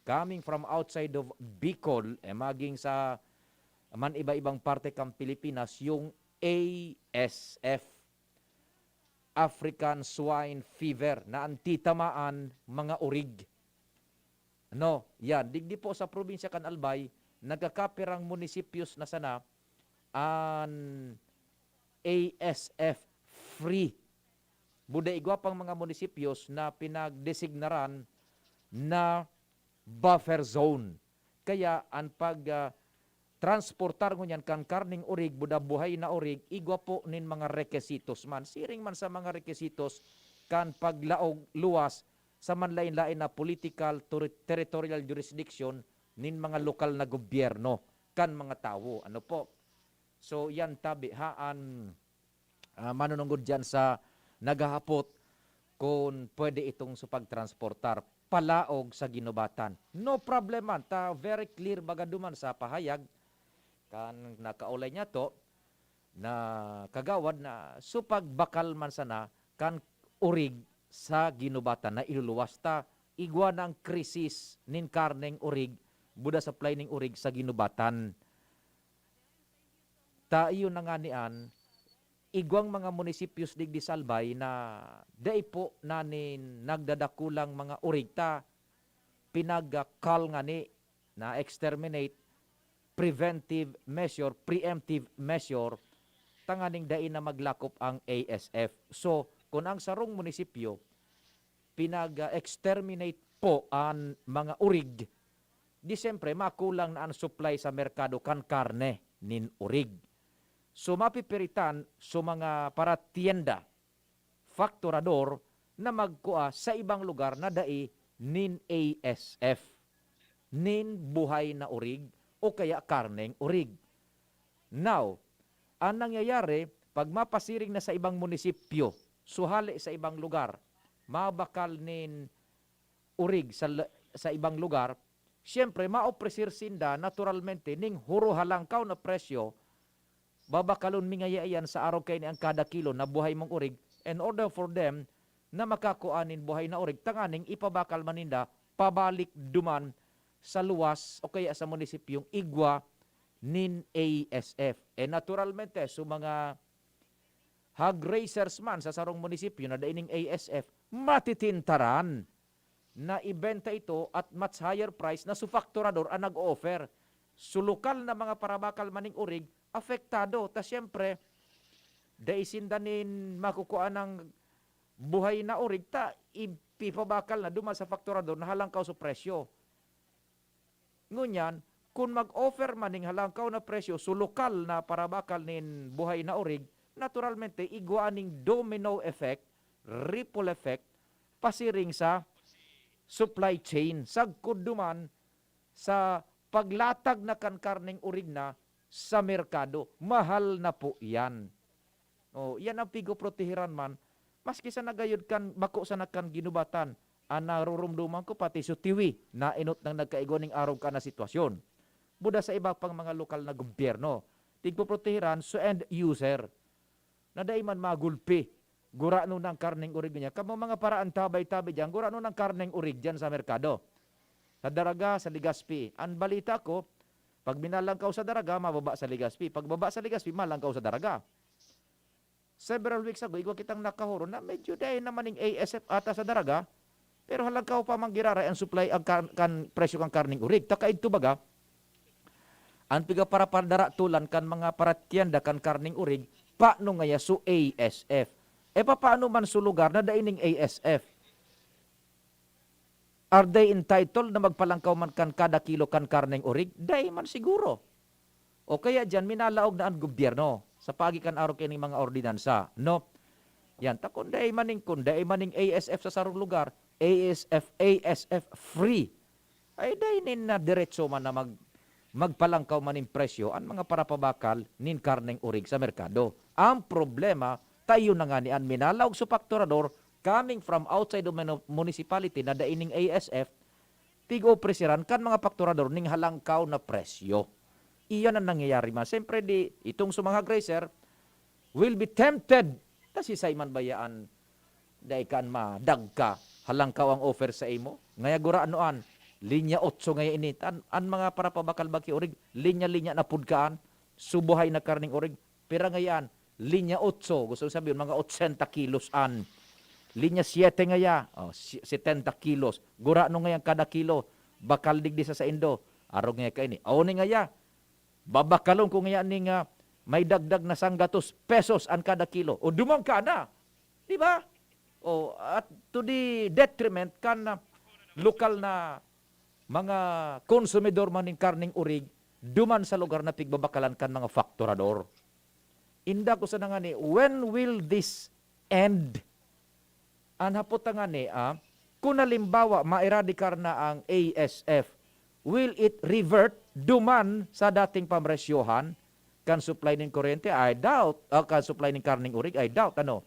coming from outside of Bicol, maging sa man iba-ibang parte kang Pilipinas, yung ASF, African Swine Fever, na antitamaan mga urig. No, yan. Digdi po sa probinsya kan Albay, nagkakapirang munisipios na sana an ASF free. Buda igwa pang mga munisipios na pinagdesignaran na buffer zone. Kaya ang transportar ngunyan kan karning urig, buda buhay na urig, igwa po nin mga rekesitos man. Siring man sa mga rekesitos kan paglaog luwas sa manlain-lain na political territorial jurisdiction nin mga lokal na gobyerno kan mga tao. Ano po? So yan tabi haan manunungod dyan sa naghahapot kung pwede itong supagtransportar palaog sa ginubatan. No problem man. Ta very clear baga duman sa pahayag kan nakaulay niya to na kagawad na supagbakal man sana kan urig sa ginubatan na iluluwas ta igwa ng krisis nin karneng urig buda supply ning urig sa ginubatan. Ta iyon na nga nian igwang mga munisipios digdi Salbay na dai po nanin nagdadakulang mga urig ta pinagkal nga ni na exterminate preventive measure, preemptive measure tanganing dai na maglakop ang ASF. So kung ang sarong munisipyo pinag-exterminate po ang mga urig, di siyempre makulang na ang supply sa merkado kan karne nin urig. So mapipiritan so mga para tienda, fakturador na magkuha sa ibang lugar na dai nin ASF, nin buhay na urig o kaya karneng urig. Now, ang nangyayari, pag mapasiring na sa ibang munisipyo, suhali sa ibang lugar, mabakal nin urig sa ibang lugar, siyempre maopresir sinda naturalmente ning huro halangkaw na presyo, babakalon mingayayan sa araw kay ni ang kada kilo na buhay mong urig in order for them na makakuanin buhay na urig, tanganing ipabakal maninda pabalik duman sa luwas o kaya sa munisipyong igwa nin ASF. Naturalmente, so mga hog racers man sa sarong munisipyo na daining ASF, matitintaran na ibenta ito at much higher price na sufakturador ang nag-offer. So lokal na mga parabakal maning urig, apektado. Ta siyempre, daisindanin makukuha ng buhay na urig, ta ipipabakal na duman sa fakturador na halangkaw sa presyo. Ngunyan, kung mag-offer maning halangkaw na presyo so lokal na parabakal nin buhay na urig, naturalmente igwaaning domino effect, ripple effect, pasiring sa supply chain. Sagkod duman sa paglatag na karneng urig na sa merkado. Mahal na po yan. O, yan ang pigo-protehiran man. Maski sa nagayod kan, bako sa nakan ginubatan, ang narurumduman ko pati so tiwi na inot ng nagkaigoning araw ka na sitwasyon. Buda sa iba pang mga lokal na gobyerno. Tigpoprotehiran so end user. Na dai man magulpi. Gurano ng karneng urig niya. Kamo mga paraan tabay-tabay dyan, gurano ng karneng urig dyan sa merkado. Sa Daraga, sa Ligaspi. Ang balita ko, pag minalangkaw sa Daraga, mababa sa Ligaspi. Pag baba sa Ligaspi, malangkaw sa Daraga. Several weeks ago, igwa kitang nakahuro na medyo dahil naman ng ASF ata sa Daraga, pero halangkaw pa manggiraray ang supply ang presyo kang karning urig. Takaid to baga, ang piga para pandara tulan kan mga paratienda kan karning urig, paano ngaya su ASF? E paano man su lugar na daining ASF? Are they entitled na magpalangkaw man kan kada kilo kan karning urig? Day man siguro. O kaya dyan, minalaog na ang gobyerno sa pagikan araw kining mga ordinansa. No? Yan, ta kunday maning ASF sa sarong lugar, ASF free. Ay day nin na diretso man na magpalangkaw maning presyo ang mga parapabakal nin karneng urig sa merkado. Ang problema, tayo na nga ni ang minalaog sa fakturador coming from outside the municipality na daining ASF, tig-opresiran kan mga fakturador ning halangkaw na presyo. Iyan ang nangyayari man. Siyempre itong sumanga gracer will be tempted. Kasi sa iman bayaan, dahil kan madagka, halangkaw ang offer sa imo. Ngaya gura anoan, linya 8 ngaya init. An mga para pabakal baki orig, linya-linya na pudkaan, subuhay na karning orig. Pero ngayon, linya 8, gusto sabihin, mga 80 kilos Linya 7 ngaya, 70 kilos. Gura no ngayon kada kilo, bakal digdi sa Indo. Arog nga kay ni. Aw ni nga ya. Babakalon ko nga ni nga may dagdag na 100 pesos ang kada kilo. O dumang kada. Di ba? O at to the detriment kan lokal na mga konsumidor man ng karning urig duman sa lugar na pigbabakalan kan mga fakturador. Inda ko sa nga ni, when will this end? Anhapot nga ni, kung halimbawa mairadikar na ang ASF, will it revert duman sa dating pamresyohan? Kan supply ng kuryente, I doubt. Kan supply ng karning urig, I doubt. Ano?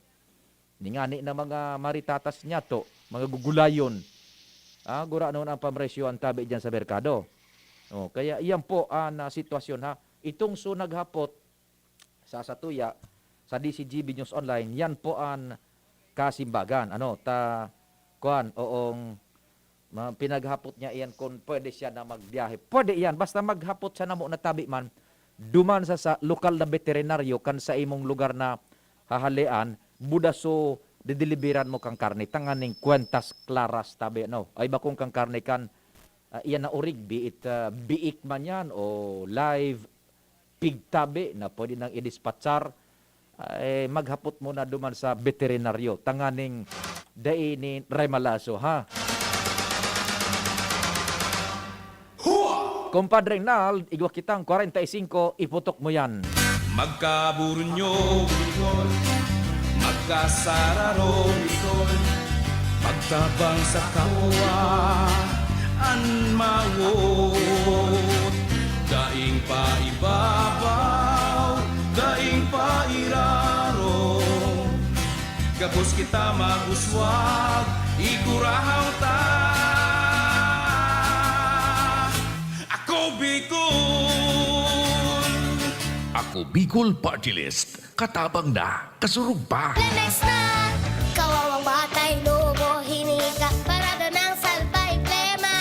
Ningani na mga maritatas niya to, mga gugulayon. Gura noon ang pamresyohan tabi dyan sa merkado. Kaya iyan po na sitwasyon ha. Itong naghapot sa Satuya, sa DZGB News Online, yan po ang kasimbagan. Pinaghapot niya iyan kung pwede siya na magbiyahe. Pwede iyan, basta maghapot siya na mo na tabi man, duman sa lokal na veterinaryo kan sa imong lugar na hahalian, budaso dideliveran mo kang karne, tanganing kwentas klaras tabi. Ay bakong kang karne kan, iyan na urig, biik man yan o live pig tabi na pwede nang i-dispatchar, maghapot mo na duman sa veterinaryo. Tanganing dainin remalaso, ha? Kompadre Nal, igwa kitang 45, iputok mo yan. Magkaburunyo, bikol, magkasararo, bikol, magtabang sa kawa, anmawot, daing pa ibabaw, daing pa iraro, gabos kita maguswag, igurahaw ta. Ako Bicol! Ako Bicol Party List. Katabang na, kasurug pa. Lemex na! Kawawang batay, lobo, hinika, parada ng salbay, plema.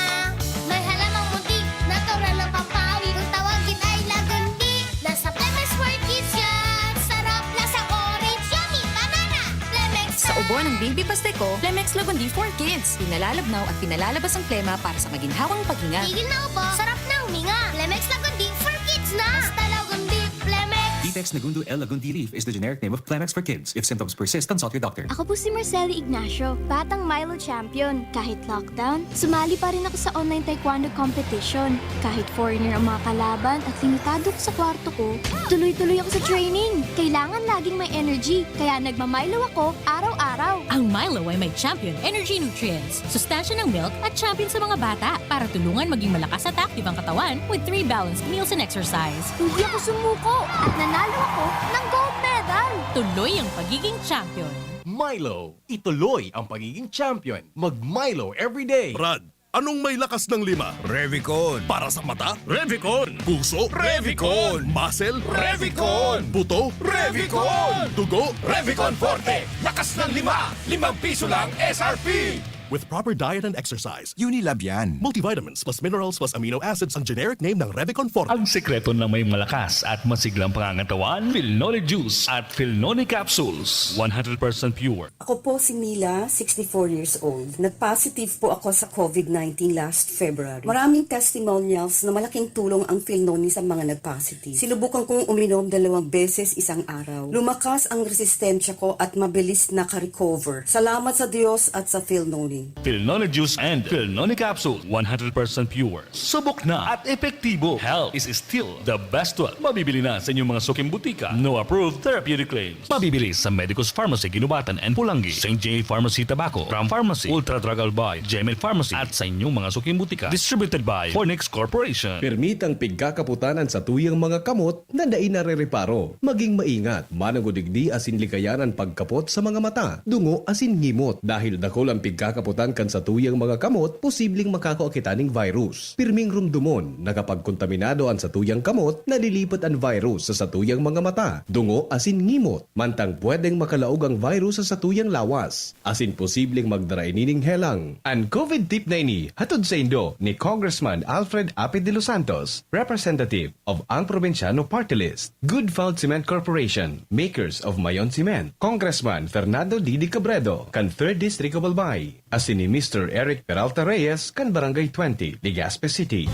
May halamang muntik, natural ng papawi, kung tawagin ay lagundi. Nasa Lemex for Kids yan! Sarap, lasang orange, yummy, banana! Lemex na! Sa ubo ng Bimbi Pasteco, Lemex Lagundi for Kids. Pinalalabnaw at pinalalabas ang plema para sa maginhawang paghinga. Tigil na ubo, sarap na huminga. Lemex Lagundi for Kids na! Basta Lagundi, Lemex! Defex Nagundo L. Lagundi Leaf is the generic name of Clemex for kids. If symptoms persist, consult your doctor. Ako po si Marceli Ignacio, batang Milo champion. Kahit lockdown, sumali pa rin ako sa online taekwondo competition. Kahit foreigner ang mga kalaban at limitado ko sa kwarto ko, tuloy-tuloy ako sa training. Kailangan laging may energy, kaya nagmamilo ako araw-araw. Ang Milo ay may champion energy nutrients, sustansya ng milk at champion sa mga bata para tulungan maging malakas at active ang katawan with 3 balanced meals and exercise. Hindi ako sumuko at nanalo ako ng gold medal. Tuloy ang pagiging champion. Milo, ituloy ang pagiging champion. Mag-Milo everyday. Brad, anong may lakas ng 5? Revicon. Para sa mata? Revicon. Puso? Revicon. Muscle? Revicon. Buto? Revicon. Dugo? Revicon Forte. Lakas ng 5. 5 piso lang SRP. With proper diet and exercise, Unilab yan. multivitamins plus minerals plus amino acids ang generic name ng Revicon Forte. Ang sekreto ng may malakas at masiglang pangangatawan, Philnoni Juice at Philnoni Capsules. 100% pure. Ako po si Mila, 64 years old. Nag-positive po ako sa COVID-19 last February. Maraming testimonials na malaking tulong ang Philnoni sa mga nag-positive. Sinubukan kong uminom 2 beses isang araw. Lumakas ang resistensya ko at mabilis naka-recover. Salamat sa Diyos at sa Philnoni. Philnoni Juice and Philnoni Capsule. 100% pure. Subok na at epektibo. Health is still the best one. Mabibili na sa inyong mga suking butika. No approved therapeutic claims. Mabibili sa Medicus Pharmacy, Ginubatan and Pulangi. St. J. Pharmacy, Tabaco. Ram Pharmacy. Ultra Drug Albay. Gemet Pharmacy. At sa inyong mga suking butika. Distributed by Fornix Corporation. Permitang pigkakaputanan sa tuyang mga kamot na dain na re-reparo. Maging maingat. Managudigdi asin likayanan pagkapot sa mga mata. Dungo asin ngimot. Dahil dakol ang pigkakaputan kan sa tuyang mga kamot, posibleng makakaakitaning virus. Pirming rumdumon na kapag kontaminado ang sa tuyang kamot, nalilipat ang virus sa tuyang mga mata. Dungo asin ngimot. Mantang pwedeng makalaog ang virus sa tuyang lawas. Asin posibleng magdaraining helang. Ang COVID tip na ini, hatod sa Indo ni Congressman Alfred Ape de los Santos, representative of ang Provinciano Party List. Good Found Cement Corporation, makers of Mayon Cement. Congressman Fernando Didi Cabredo, kan 3rd District of Albay. Asin ni Mr. Eric Peralta Reyes kan Barangay 20, Legazpi City.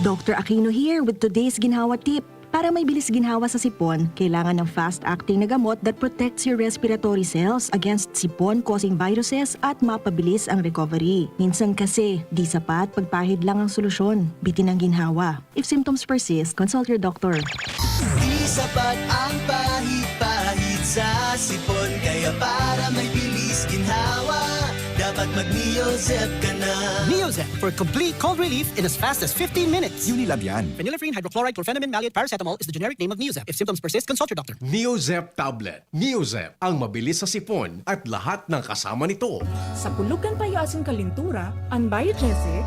Dr. Aquino here with today's ginhawa tip. Para may bilis ginhawa sa sipon, kailangan ng fast-acting na gamot that protects your respiratory cells against sipon-causing viruses at mapabilis ang recovery. Minsan kasi, di sapat pagpahid lang ang solusyon. Bitin ang ginhawa. If symptoms persist, consult your doctor. Di sapat ang pahid-pahid sa sipon, kaya para may bilis ginhawa, dapat mag-Neozep ka na. Neozep for complete cold relief in as fast as 15 minutes. Unilab yan. Phenylephrine, hydrochloride, chlorpheniramine, maleate, paracetamol is the generic name of Neozep. If symptoms persist, consult your doctor. Neozep Tablet. Neozep, ang mabilis sa sipon at lahat ng kasama nito. Sa pulugan payo asin kalintura, ang biogesic,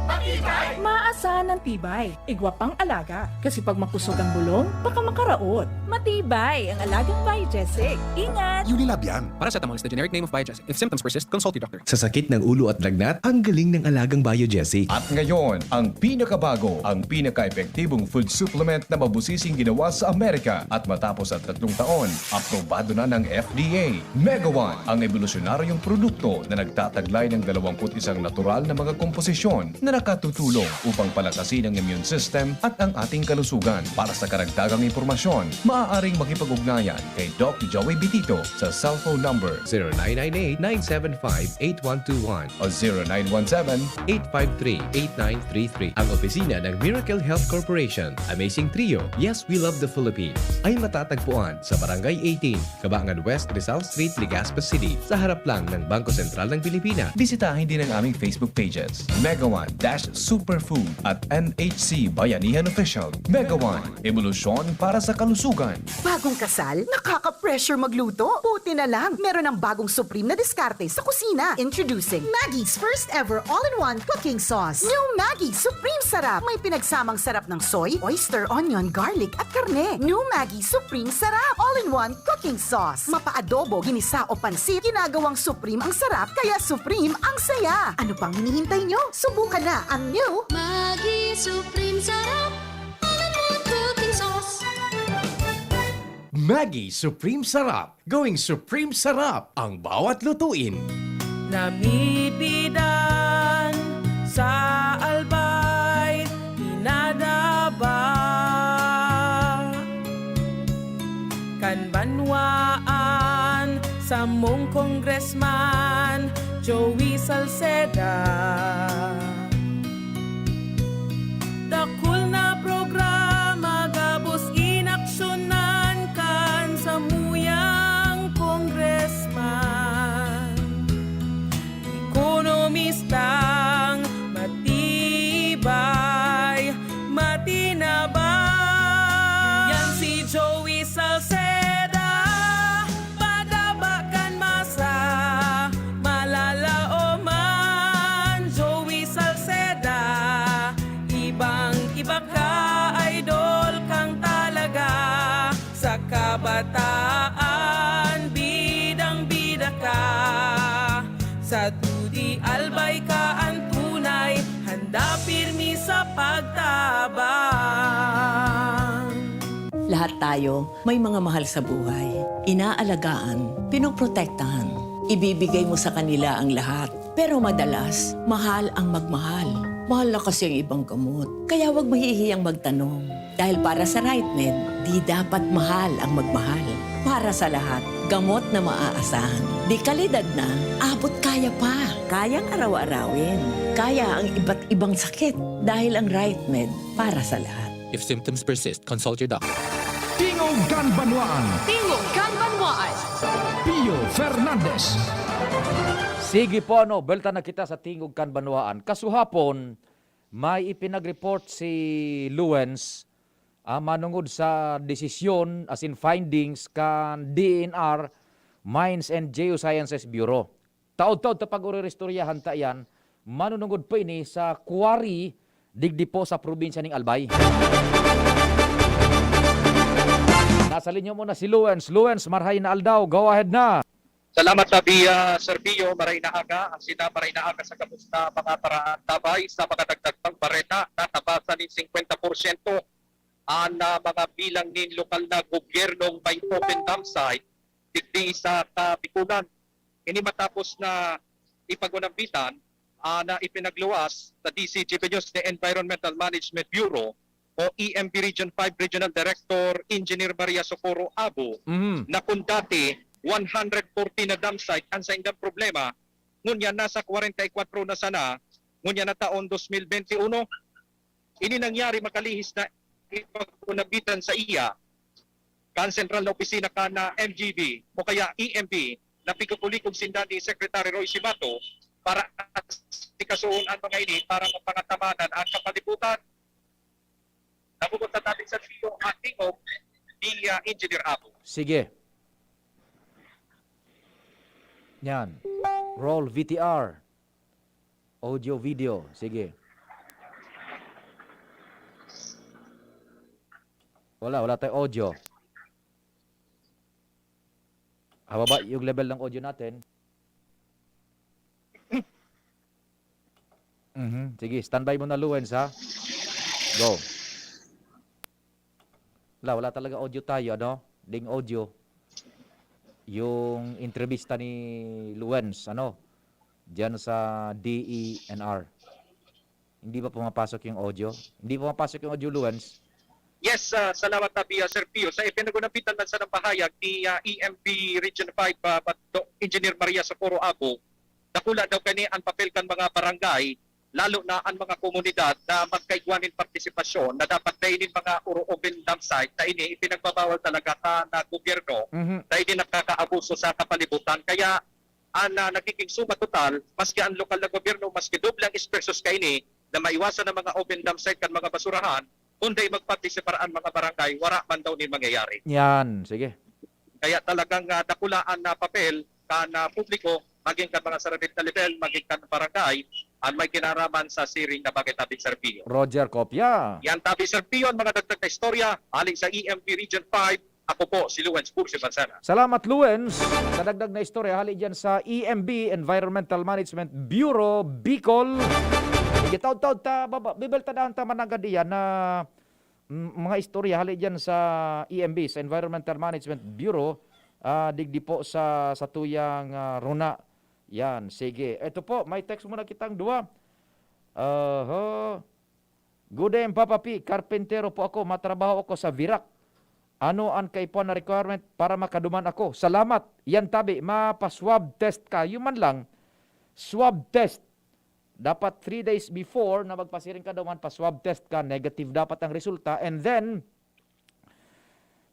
maasahan ng tibay, igwapang alaga. Kasi pag makusog ang bulong, baka makaraot. Matibay ang alagang biogesic. Ingat! Unilab yan. Paracetamol is the generic name of Biogesic. If symptoms persist, consult your doctor. Sa sakit ng ulo at lagnat, ang galing ng alagang Biogesic. At ngayon, ang pinakabago, ang pinaka-epektibong food supplement na mabusising ginawa sa Amerika at matapos at 3 taon, aprobado na ng FDA. Mega One, ang evolusyonaryong produkto na nagtataglay ng 21 natural na mga komposisyon na nakatutulong upang palakasin ang immune system at ang ating kalusugan. Para sa karagdagang impormasyon, maaaring makipag-ugnayan kay Doc Joey Bitito sa cellphone number 0998-975-8121 o 0917-853-8933. Ang opisina ng Miracle Health Corporation, Amazing Trio, Yes, We Love the Philippines, ay matatagpuan sa Barangay 18, Kabangan West, Rizal Street, Legazpi City, sa harap lang ng Bangko Sentral ng Pilipinas. Bisitahin din ang aming Facebook pages, Mega One-Superfood at NHC Bayanihan Official. Mega One, ebolusyon para sa kalusugan. Bagong kasal? Nakaka-pressure magluto? Buti na lang, meron ng bagong supreme na diskarte sa kusina. Introducing Maggie's first ever all-in-one cooking sauce. New Maggie Supreme Sarap. May pinagsamang sarap ng soy, oyster, onion, garlic at karne. New Maggie Supreme Sarap. All-in-one cooking sauce. Mapa-adobo, ginisa o pansit, ginagawang supreme ang sarap, kaya supreme ang saya. Ano pang hinihintay nyo? Subukan na ang new Maggie Supreme Sarap. All-in-one cooking sauce. Maggie Supreme Sarap. Going Supreme Sarap ang bawat lutuin. Namibidan sa albay, inadaba. Kan Banwaan sa mong congressman, Joey Salceda. Dakul na programa, gabos inaksyonan kan sa muyang congressman. Ekonomistang matibay, matinabay. Yan si Joey Salceda, padabakan masa, malala o man. Joey Salceda, ibang-iba ka, idol kang talaga. Sa kabataan, bidang-bida ka. Sa tudi albay ka ang tunay, handa pirmi sa pagtabang. Lahat tayo may mga mahal sa buhay. Inaalagaan, pinoprotektahan. Ibibigay mo sa kanila ang lahat. Pero madalas, mahal ang magmahal. Mahal na kasi ang ibang gamot. Kaya huwag mahihiyang magtanong. Dahil para sa RightMed, di dapat mahal ang magmahal. Para sa lahat, gamot na maaasahan. Di kalidad na, abot kaya pa. Kayang araw-arawin. Kaya ang iba't ibang sakit. Dahil ang RightMed, para sa lahat. If symptoms persist, consult your doctor. Tingog kan Banwaan. Tingog kan Banwaan. Pio Fernandez. Sige po, belta na kita sa Tingog kan Banwaan. Kasuhapon, may ipinag-report si Luens manungod sa desisyon as in findings kan DNR, Mines and Geosciences Bureau. Taod-taod ta pag-urerestoryahan ta yan, manunungod pa ini sa quarry digdi po sa probinsya ng Albay. Nasa linya mo na si Luens. Luens, marhay na aldaw. Go ahead na. Salamat sa Sir Pio, maray na aga. Ang sina maray na aga sa kamusta mga paraan tabay sa mga dagdagbang bareta na tabasan ng 50% ang mga bilang ng lokal na gobyernong may open dump site digdi sa Kapikunan. ini matapos na ipagunambitan na ipinagluwas sa DZGB News the Environmental Management Bureau o EMB Region 5 Regional Director Engineer Maria Socorro Abo na kung dati 140 na dam site ang sa indang problema, ngunya nasa 44 na sana, ngunya na taon 2021. Ini nangyari makalihis na ipagunabitan sa iya kan sentral na opisina ka na MGB o kaya EMB na pikukulikog sinda ni Secretary Roy Simato para sikasuon ang mga ini para mapangatamanan ang kapalibutan. Nabukod sa dating sa Pio at Tingog ni Engineer Apo. Sige. Yan. Roll VTR. Audio, video. Sige. Wala tayong audio. Hababa yung level ng audio natin. Sige, standby mo na Luwens ha. Go. Wala talaga audio tayo, ano? Ding audio. Yung entrevista ni Luwens, ano? Diyan sa DENR. Hindi ba pumapasok yung audio? Hindi pumapasok yung audio, Luwens? Yes, salamat tabi Sir Pio. Sa ipinagunapitan man sa ng pahayag ni EMB Region 5 Engineer Maria Socorro Abo, nakula daw kani ang papel kan mga barangay lalo na ang mga komunidad na magkaigwanin partisipasyon na dapat kainin mga open dam site na ini ipinagbabawal talaga na gobyerno na hindi nakakaabuso sa kapalibutan. Kaya ang nagiging suma total, maski ang lokal na gobyerno, maski doblang espesos kaini na maiwasan ng mga open dam site kan mga basurahan, kundi magpartisipar ang mga barangay, wala man daw ni mangyayari. Yan, sige. Kaya talagang dakulaan na papel na publiko, maging kan mga sarabit na level, maging kan barangay, ang may kinaraman sa siring na bagay tabi Sir Pio. Roger Kopya. Yan tabi Sir Pio, ang mga dagdag na istorya, aling sa EMB Region 5, ako po si Luwens Pursi Bansana. Salamat Luwens. Kadagdag na istorya, hali dyan sa EMB, Environmental Management Bureau, Bicol. Igitaw-taw ta, bibeltadaan ta managadiyan na mga istorya, hali dyan sa EMB, sa Environmental Management Bureau, digdi po sa tuyang runa. Yan, sige. Ito po, may text muna kitang dua. Good day, Papa P. Karpentero po ako. Matrabaho ako sa Virac. Ano ang kaipuan na requirement para makaduman ako? Salamat. Yan tabi, mapa-swab test ka. Yung man lang, swab test. Dapat 3 days before na magpasiring ka daw man, pa-swab test ka. Negative dapat ang resulta. And then,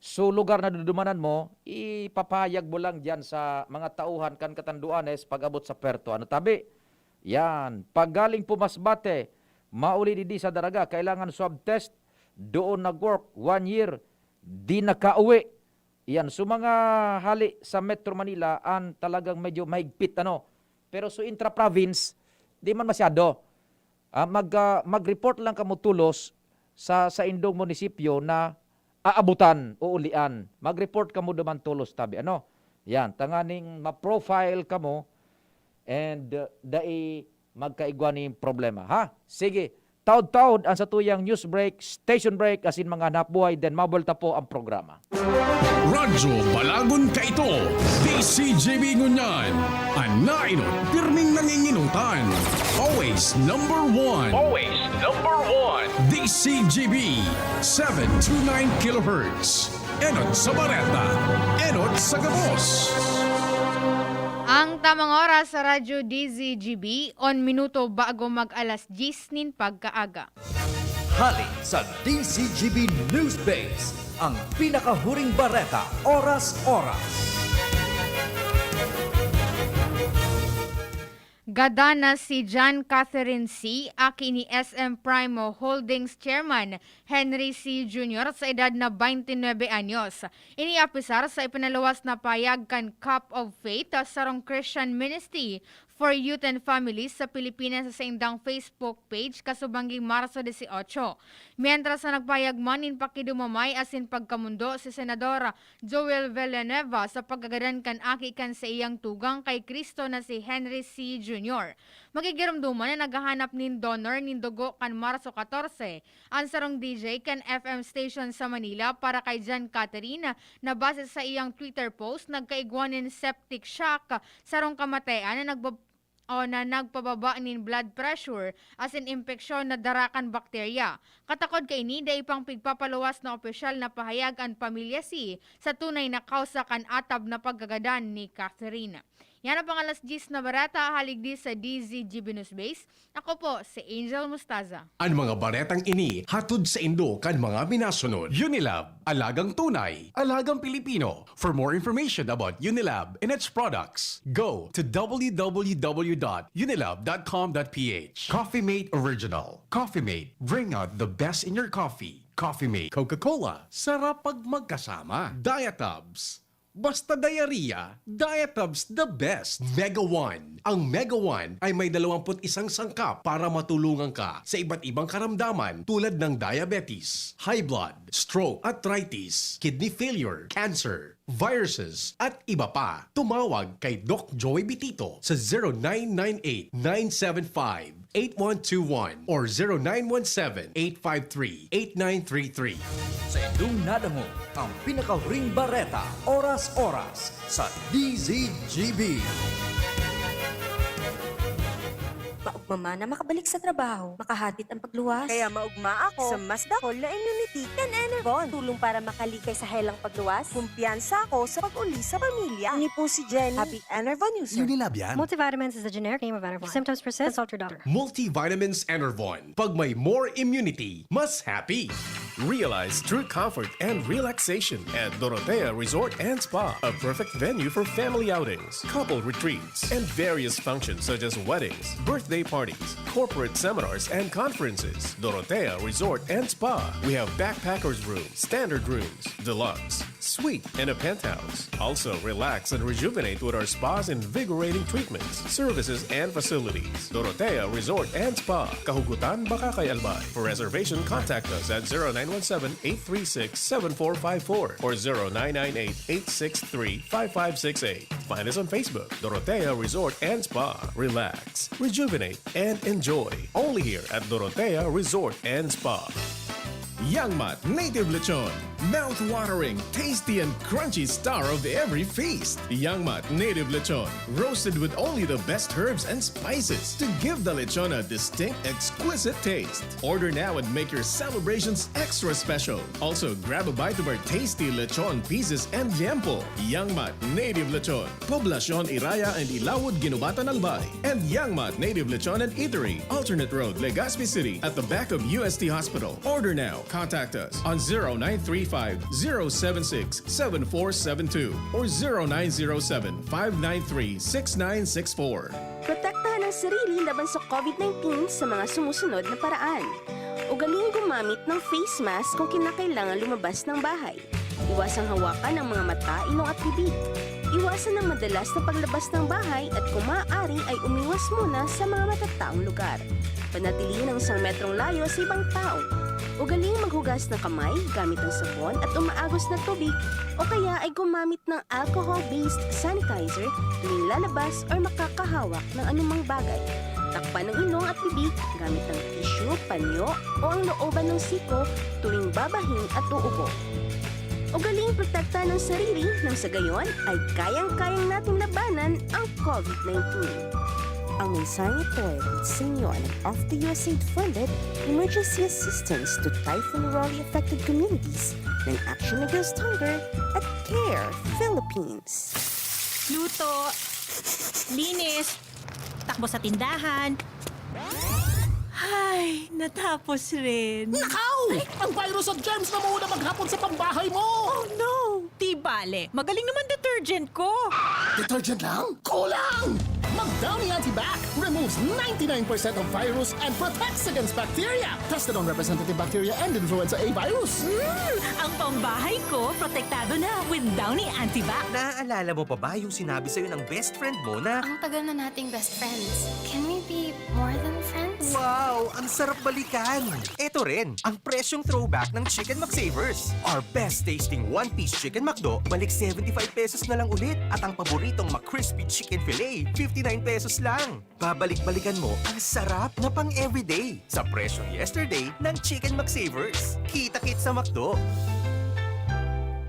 so lugar na dudumanan mo, ipapayag mo lang dyan sa mga tauhan kan katanduanes pag abot sa perto. Ano tabi? Yan. Pag galing Pumasbate, mauli di sa Daraga, kailangan swab test, doon nag-work 1 year, di nakauwi. Yan. So mga hali sa Metro Manila, ang talagang medyo mahigpit. Ano? Pero so intra-province, di man masyado. Mag-report lang kamo tulos sa indong munisipyo na aabutan o ulian. Mag-report ka mo duman tulos tabi. Ano? Yan. Tanganing ma-profile ka mo and dai magkaigwani problema. Ha? Sige. Taud-taud ang sa tuyang news break, station break, asin mga napuhay, then mabulta po ang programa. Radyo Balagon ka ito. DZGB Ngunyan. Anainot, pirming nanginginutan. Always number one. Always number one. DZGB 729 kHz. Enot sa Bareta. Enot sa Gabos. Ang tamang oras sa Radyo DZGB, on minuto bago mag-alas 10 nin pagkaaga. Hali sa DZGB News Base, ang pinakahuring bareta, oras-oras. Gadana si John Catherine C., aki ni SM Primo Holdings Chairman Henry C. Jr. sa edad na 29 anyos. Iniapisar sa ipinaluwas na payag kan Cup of Faith sa Sarong Christian Ministry for Youth and Families sa Pilipinas sa indang Facebook page kasubangging Marso 18. Mientras na nagpayag man in pakidumamay asin pagkamundo si Senadora Joel Villanueva sa pagkagadan kan aki kan sa iyang tugang kay Kristo na si Henry C. Jr. Magigiramduman na naghahanap nin donor nin dugo kan Marso 14. Ang sarong DJ kan FM station sa Manila para kay John Catherine na base sa iyang Twitter post, nagkaigwanin septic shock sarong kamatayan na nagpababa nin blood pressure as in infeksyon na darakan bakterya. Katakod kay ni day pang pigpapaluwas na opisyal na pahayag ang pamilya sa tunay na kausa kan atab na paggagadan ni Catherine. Yan ang pangalas 10 na barata, haligdi sa DZGB News Base. Ako po, si Angel Mustaza. Ang mga baretang ini, hatod sa Indo kan mga binasunod. Unilab, alagang tunay, alagang Pilipino. For more information about Unilab and its products, go to www.unilab.com.ph. Coffee Mate Original. Coffee Mate, bring out the best in your coffee. Coffee Mate Coca-Cola, sarap pag magkasama. Diatabs, basta diarrhea, Diatabs the best. Mega One. Ang Mega One ay may 21 sangkap para matulungan ka sa iba't ibang karamdaman tulad ng diabetes, high blood, stroke, arthritis, kidney failure, cancer, viruses, at iba pa. Tumawag kay Doc Joey Bitito sa 0998-975-8121 or 0917-853-8933. Sa Indong Nadango, ang pinaka-ring bareta, oras-oras sa DZGB. Maugma na makabalik sa trabaho, makahatid ang pagluwas. Kaya maugma ako sa mas dakol na immunity kan Enervon. Tulong para makalikay sa helang pagluwas. Kumpiyansa ako sa pag-uli sa pamilya. Ini po si Jenny, happy Enervon user. Unilab yan. Multivitamins is the generic name of Enervon. If symptoms persist, consult your doctor. Multivitamins Enervon. Pag may more immunity, mas happy. Realize true comfort and relaxation at Dorotea Resort and Spa, a perfect venue for family outings, couple retreats, and various functions such as weddings, birthday parties, corporate seminars, and conferences. Dorotea Resort and Spa. We have backpackers rooms, standard rooms, deluxe, suite, and a penthouse. Also, relax and rejuvenate with our spas invigorating treatments, services, and facilities. Dorotea Resort and Spa, Kahugutan, Bakakay, Albay. For reservation, contact us at 0917-836-7454 or 0998-863-5568. Find us on Facebook, Dorotea Resort and Spa. Relax, rejuvenate, and enjoy. Only here at Dorotea Resort and Spa. Yangmat Native Lechon. Mouth-watering, tasty and crunchy star of every feast. Yangmat Native Lechon. Roasted with only the best herbs and spices to give the lechon a distinct, exquisite taste. Order now and make your celebrations extra special. Also, grab a bite of our tasty lechon pieces and liempo. Yangmat Native Lechon. Poblacion Iraya and Ilawod, Ginubatan, Albay. And Yangmat Native Lechon and Eatery. Alternate Road, Legazpi City at the back of UST Hospital. Order now. Contact us on 0935-076-7472 or 0907-593-6964. Protektahan ang sarili laban sa COVID-19 sa mga sumusunod na paraan. Ugaling gumamit ng face mask kung kinakailangan lumabas ng bahay. Iwasang hawakan ang mga mata, ilong at bibig. Iwasan ang madalas na paglabas ng bahay at kung maaari ay umiwas muna sa mga matataong lugar. Panatilihin ang 1 metrong layo sa ibang tao. Ugaling maghugas ng kamay gamit ang sabon at umaagos na tubig o kaya ay gumamit ng alcohol-based sanitizer tuwing lalabas o makakahawak ng anumang bagay. Takpan ng ilong at bibig gamit ng tissue, panyo o ang looban ng siko tuwing babahin at uubo. Ugaling protektahan ng sarili nang sa gayon ay kayang-kayang nating labanan ang COVID-19. Ang mensaheng ito ay sa inyo ng of the USAID-funded Emergency Assistance to Typhoon Raleigh-affected communities ng Action Against Hunger at CARE Philippines. Luto, linis, takbo sa tindahan. Ay, natapos rin. Nakaw! Ang virus at germs na muna maghapon sa pambahay mo! Oh no! Di bale, magaling naman detergent ko. Detergent lang? Kulang! Mag-Downy Antibac removes 99% of virus and protects against bacteria. Tested on representative bacteria and influenza A virus. Ang pambahay ko, protektado na with Downy Antibac. Naaalala mo pa ba yung sinabi sa'yo ng best friend mo na... Ang tagal na nating best friends. Can we be more than friends? Wow! Ang sarap balikan! Ito rin, ang presyong throwback ng Chicken McSavers. Our best tasting one-piece Chicken McDo, balik 75 pesos na lang ulit. At ang paboritong McCrispy Chicken Filet, 59 pesos lang. Babalik-balikan mo ang sarap na pang everyday sa presyong yesterday ng Chicken McSavers. Kita-kit sa McDo.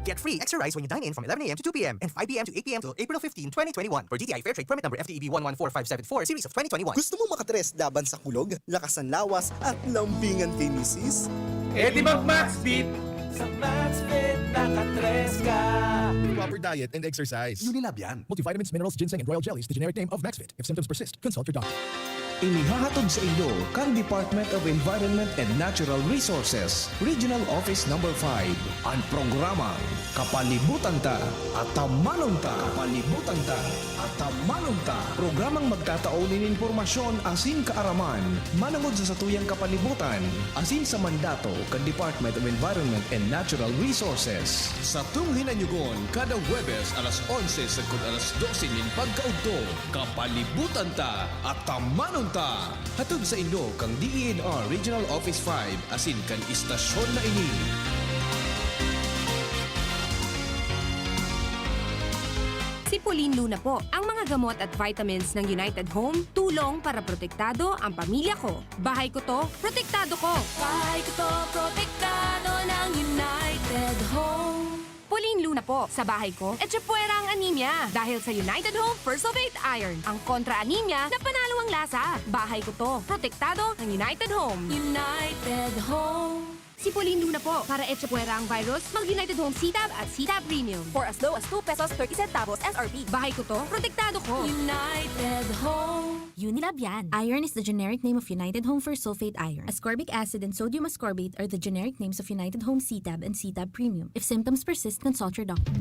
Get free extra rice when you dine in from 11 a.m. to 2 p.m. and 5 p.m. to 8 p.m. till April 15, 2021 for DTI Fairtrade Permit Number FTEB 114574 Series of 2021. Gusto mo makatres laban sa kulog, lakas ng lawas at lambingan kay misis? di mag-Maxfit! Sa Maxfit, nakatres ka! Proper diet and exercise. Unilab yan. Multivitamins, minerals, ginseng, and royal jellies, the generic name of Maxfit. If symptoms persist, consult your doctor. Inihahatod sa inyo kang Department of Environment and Natural Resources, Regional Office Number 5, ang programang Kapalibutan Ta at Tamanong Ta. Kapalibutan Ta at Tamanong Ta. Programang magtataunin informasyon asin kaaraman, manangod sa satuyang kapalibutan, asin sa mandato kang Department of Environment and Natural Resources. Sa tunghinanyugon, kada Huwebes alas 11 sagkod alas 12 nin pagkaudto, Kapalibutan Ta at Tamanong Ta. Hatod sa Indo kang DENR Regional Office 5 asin kan istasyon na ini. Si Pauline Luna po, ang mga gamot at vitamins ng United Home, tulong para protektado ang pamilya ko. Bahay ko to, protektado ko. Bahay ko to, protektado ng United Home. Pauline Luna po, sa bahay ko, etchepuera ang anemia. Dahil sa United Home First of 8 Iron, ang kontra-anemia na panalo ang lasa. Bahay ko to, protektado ng United Home. United Home. Si Pauline Luna po, para etchepuera ang virus, mag-United Home C-Tab at C-Tab Premium. For as low as 2 pesos 30 centavos SRP. Bahay ko to, protektado ko. United Home. Unilab yan. Iron is the generic name of United Home for sulfate iron. Ascorbic acid and sodium ascorbate are the generic names of United Home C-Tab and C-Tab Premium. If symptoms persist, consult your doctor.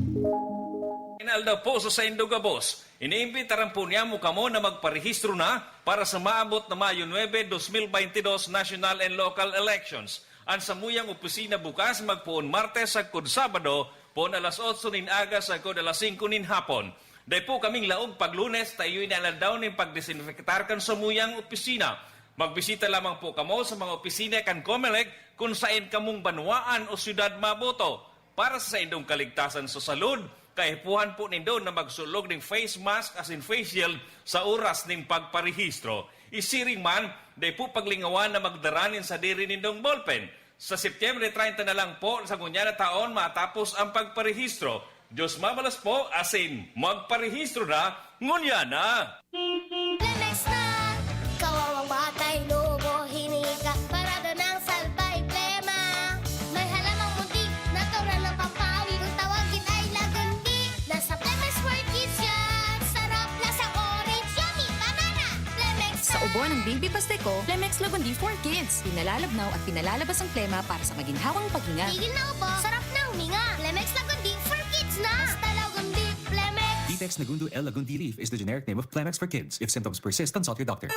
Inaldaw po sa Indogabos, iniimbitaran po niya mo kamo na magparehistro na para sa maabot na Mayo 9, 2022 national and local elections. Ang samuyang opisina bukas magpuon Martes sagkod Sabado, poon alas 8 nin aga sagkod alas 5 nin hapon. Day po kaming laog pag Lunes, tayo inalandaw nin pagdesinfektar kan samuyang opisina. Magbisita lamang po kamo sa mga opisina kan Comelec kung saan kamong Banwaan o siyudad maboto. Para sa indong kaligtasan sa salud, kaipuhan po nindo na magsulog ng face mask as in face shield sa oras ng pagparehistro. Isiring man, day po paglingawan na magdaranin sa diri nindong ballpen. Sa Setyembre 30 na lang po sa ngunya na taon matapos ang pagparehistro. Diyos mabalas po, asin magparehistro na, ngunya na! Lemex na! Kawawang batay, lobo, hinika, parada ng salbay, plema. May halamang muntik, natural ng pampawi, kung tawagin ay lagundi. Nasa Lemex for Kids yan! Sarap na sa orange, yummy, banana! Lemex na! Sa ubo ng baby pasteco, Plemex Lagundi for Kids. Pinalalabnaw at pinalalabas ang plema para sa maginhawang paghinga. Tigil na ubo, sarap na huminga. Lemex Lagundi for Kids na! Basta Lagundi, Lemex! Detex Nagundu L. Lagundi Leaf is the generic name of Plemex for kids. If symptoms persist, consult your doctor.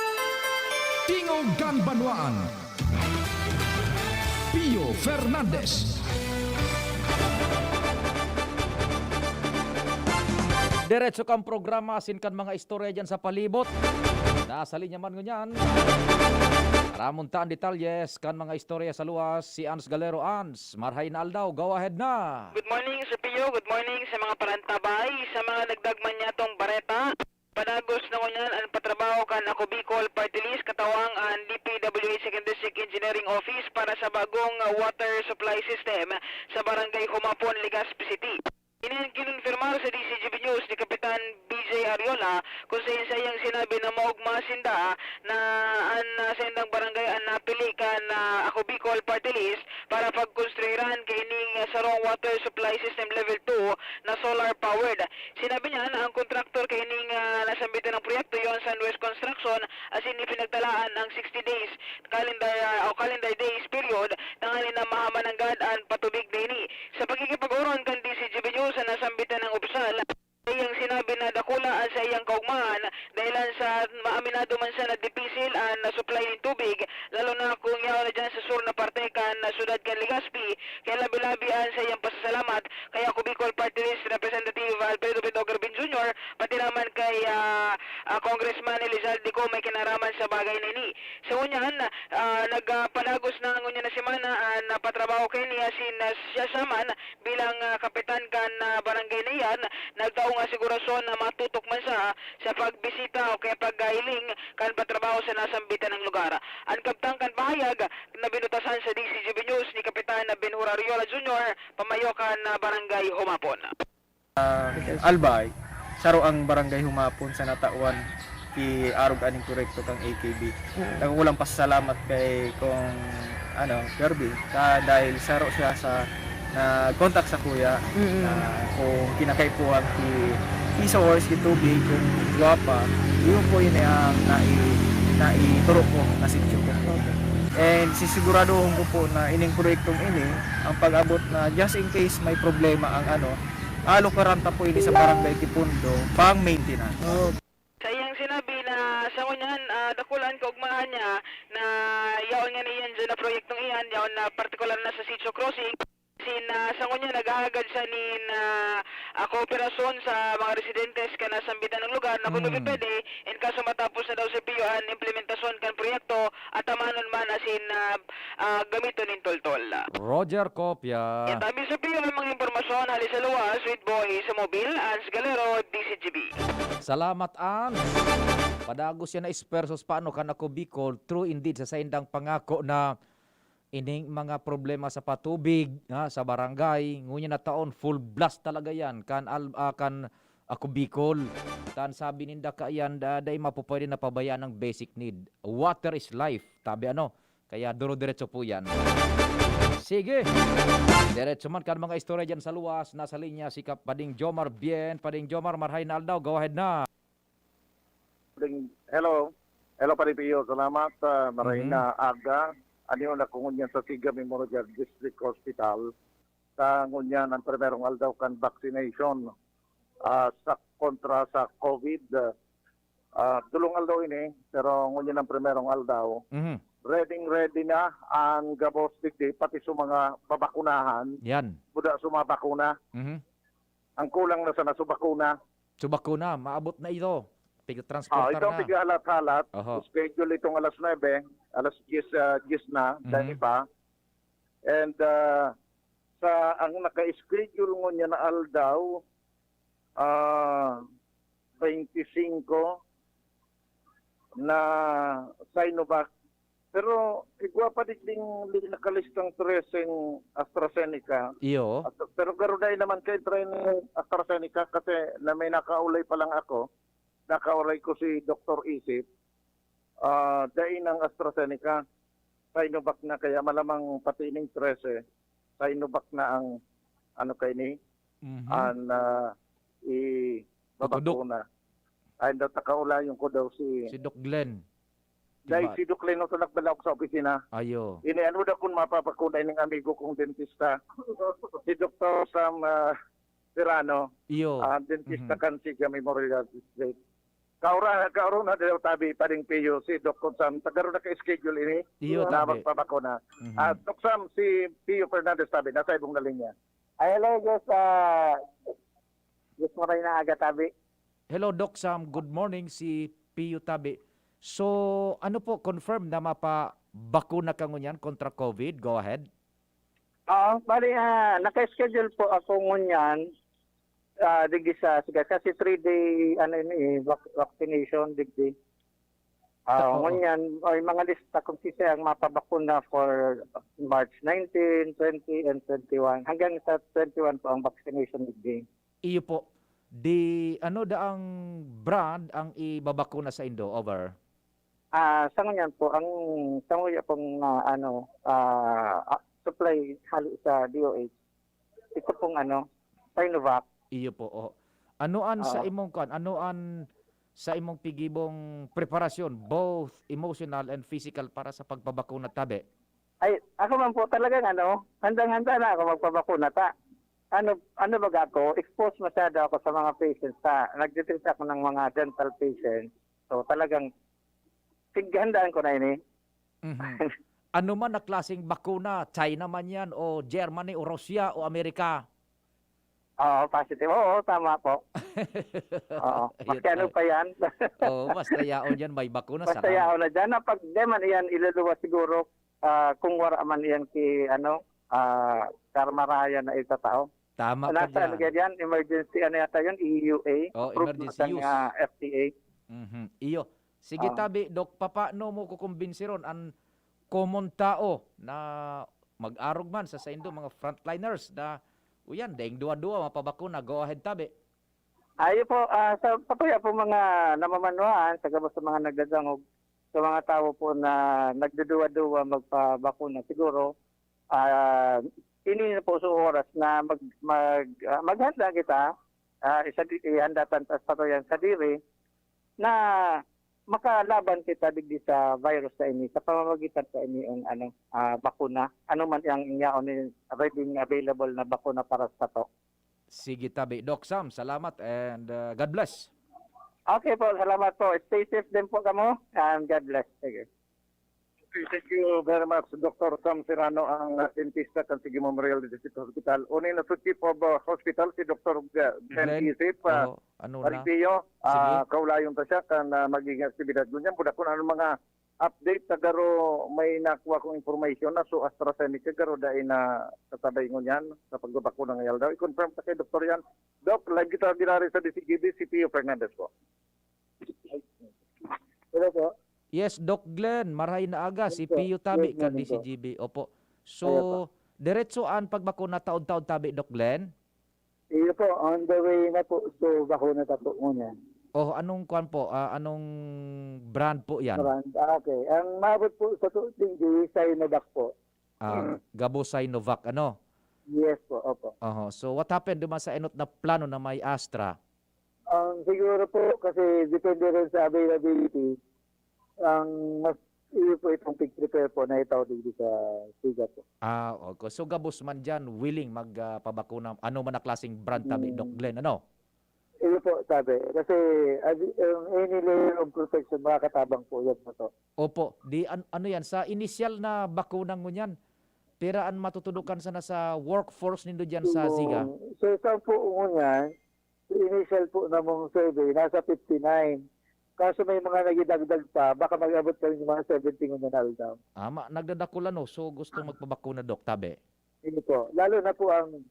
Tingog kang Banwaan. Pio Fernandez. Diretso kang programa asin kan mga istorya dyan sa palibot. Nasa linya man ngunyan. Ramuntaan detalyes kan mga istorya sa luwas si Ans Galero. Ans, marhay na aldaw, go ahead na. Good morning sa Pio, good morning sa mga parantabay, sa mga nagdagman niya tong bareta. Panagos na kunyan ang patrabaho kan ako Bicol Party List katawang ang DPWH Second District Engineering Office para sa bagong water supply system sa Barangay Humapon, Legazpi City. Kinonfirmar sa DZGB News ni Kapitan BJ Ariola kung sayang sinabi na maugma sinda na ang sa indang barangay ang napili kan ako Bicol Party List para pagkonstruiran kay ining sarong water supply system level 2 na solar powered. Sinabi niya na ang kontraktor kay ining nasambitan ng proyekto yon sa West Construction as in pinagtalaan ang 60 days calendar days period tangali na mahamananggad ang patubig na ini. Sa pagkikipag-uron kan DZGB News sa nasambitan ng opisyal, iyang sinabi na dakulaan sa iyang kaugmahan dahilan sa maaminado man siya na dipisil ang supply ng tubig, lalo na kung yaw na dyan sa sur na parte kan na sudad kan Legazpi, kaya labi-labian sa iyang pasasalamat kaya ako Bicol Party List Representative Alfredo Pito Garbin Jr. pati naman kay Congressman Elizalde ko may kinaraman sa bagay na ini. Sa unyan, kan patrabaho kay niya siya saman bilang kapitan kan barangay na yan, nagtao nga sigurasyon na matutok man sa pagbisita o kaya paggahiling kan patrabaho sa nasambitan ng lugar. Ang kaptang kan bahayag na binutasan sa DZGB News ni Kapitan Benhur Ariola Jr. pamayo kan barangay Humapon. Albay, saro ang barangay Humapon sa natawan ti arog aning korekto kang AKB. Nagkulang pasalamat kay kung Kirby dahil saro siya sa contact sa kuya na kung kinakaipuan ti source ti tubig kung guwapa, yun po yun ang naituro ko na sityo ko. And sisiguraduhin ko po na ining proyektong ini ang pag-abot na just in case may problema ang alo karanta po ini sa barangay Kipundo pang maintenance. Sa iyang sinabi na sa kunyan, dakulan ko ugmahan niya na yaon nga niyan dyan na proyektong iyan, yaon na partikular na sa Sitio Crossing. Sa kunya nag-ahagad siya ni kooperasyon sa mga residentes ka nasambitan ng lugar na kung pwede, in kaso matapos na daw sa Pio ang implementasyon kan proyekto at amanon man asin gamiton in toltol. Roger Copia. Yan tabi sa Pio ang mga impormasyon halis sa luwas with boy sa mobil Ans Galero, DZGB. Salamat An. Padagos yan na ispersos paano ka ako Bicol, true indeed sa saindang pangako na ining mga problema sa patubig sa barangay ngunya na taon full blast talaga yan kan ako Bicol tan sabi ninda ka yan day mapupwede na pabayaan ng basic need. Water is life tabi kaya duro-diretso po yan. Sige, diretso man kan mga istorya dyan sa luwas. Nasa linya si Pading Jomar Bien. Pading Jomar, marhay na aldaw, go ahead na. Hello Pading Pio, salamat. Marhay na aga. Ano na kung ngunyan sa Siga Memorial District Hospital sa ngunyan ang primerong aldaw kan vaccination sa kontra sa COVID. Tulong aldaw ini, pero ngunyan ang primerong aldaw. Ready na ang gabos digdi, pati sa mga babakunahan. Yan. Buda sumabakuna. Ang kulang na sana subakuna. Subakuna, maabot na ito. Transporter ito pigahalat-halat. Schedule itong alas 9, alas 10 na, dahil pa. And sa ang naka-schedule mo niya na aldaw, 25 na Sinovac. Pero igwa pa din nakalistang tracing AstraZeneca. Iyo. Pero garuday naman kay training AstraZeneca kasi na may nakaulay pa lang ako. Nakaulay ko si Dr. Isip, dain ng AstraZeneca, Sinovac na kaya malamang pati ining 13, Sinovac na ang ang babakuna. Ay nakaulay yung ko daw si Doc Glenn. Dahil si Doc Glenn ito nagbala ko sa opisina. Ayo. Iniano da kung mapapakuna ng amigo kong dentista, si Dr. Sam Serrano, dentista kan si Memorial District. Kaura na daw tabi Pading Pio si Dr. Sam tagaro na ka-schedule ini na magpabakuna. Dr. Sam si Pio Fernandez tabi nasa ibong na linya. Hello Diyos maray na aga tabi. Hello Doc Sam, good morning si Pio tabi. So ano po confirm na mapabakuna ka ngunyan kontra COVID? Go ahead. Bali naka-schedule po ako ngunyan. Digdi sa kasi 3-day vaccination digdi. Ngunyan ay mga lista kung sisa ang mapabakuna for March 19, 20 and 21 hanggang sa 21 po ang vaccination digdi. Iyo po. Ano da ang brand ang ibabakuna sa Indo? Over. Sa ngunyan po ang sa ngunyan pong supply hali sa DOH. Ito pong Sinovac. Iyo po. Anoan sa imong sa imong pigibong preparasyon both emotional and physical para sa pagpabakuna tabi? Ay ako man po talagang handang-handa na ako magpabakuna ta. Ano ba ako? Exposed masyado ako sa mga patients nagtitreat ako ng mga dental patients. So talagang tighandaan ko na ini. Ano man na klaseng bakuna? China man yan o Germany o Russia o Amerika? Positive. Oo, tama po. Maski ano pa yan. Basta yaon yan, may bakuna. Basta yaon na dyan. Pag deman yan, iluluwas siguro kung wala man yan karmaraya na itatao. Tama ka Nasa ano dyan. yan, emergency ano yata yun, EUA, Oh, approved emergency na use. FTA. Iyo. Sige Ah. tabi, Dok, papaano mo kukumbinsi ron ang common tao na mag-arog man sa indo mga frontliners na uyan, daing duwa-duwa mapabakuna. Go ahead tabi. Ayo po, sa patuya po mga namamanwaan, sa gabos sa mga nagdadangog, sa mga tao po na nagduduwa-duwa magpabakuna, siguro, ini na po sa oras na maghanda kita, ihandatan sa patuyan sa diri, na makalaban kita digdi sa virus sa ini sa pamamagitan sa ini ang bakuna, ano man yang inyaon reading available na bakuna para sa to. Sige tabi. Doc Sam, salamat and God bless. Okay po, salamat po. Stay safe din po kamo and God bless. Thank you. Thank you very much, Dr. Sam Serrano, ang dentista ng Sige Memorial District Hospital. Unin na sa Chief of Hospital, si Dr. Glenn Isip. Ano na? Pio, Sige. kaulayon ta siya kan magiging aktibidad niya. Budak ko na mga update sa garo may nakuha kong information na so AstraZeneca garo dahil na katabay mo yan sa pagbabako ng ngayal daw. I-confirm sa kay Dr. yan. Doc, lagi kita dinari sa DZGB, si Pio Fernandez po. Hello po. Yes, Doc Glenn, marahay na aga si Pio tabi Good kan morning po. DCGB. Opo. So, diretsoan pagbakuna taon-taon tabi, Doc Glenn? Iyo po, on the way na po. So, bakuna ta po muna. Oh, anong kwan po? Anong brand po yan? Okay. Ang mabot po sa tuting di Sinovac po. Gabo Sinovac, ano? Yes po, opo. So, what happened duman sa enot na plano na may Astra? Siguro po, kasi depende rin sa availability, ang mas iyo po itong pig-prepare po na itaw dito sa siga po. Okay. So, gabos man dyan, willing magpabakuna. Ano man na klaseng brand tabi, Doc Glenn, ano? Iyo po, sabi. Kasi any layer of protection, makakatabang po yan po to. Opo. Ano yan? Sa initial na bakunang mo yan, peraan matutudukan sana sa workforce nindo dyan sa Ziga? So, saan po yan, initial po na mong survey, nasa 59. Kaso may mga nagidagdag pa, baka mag-abot pa rin yung mga 17 na daw. Nagdadakulan no, so gusto magpabakuna, Dok, tabi? Hindi po. Lalo na po ang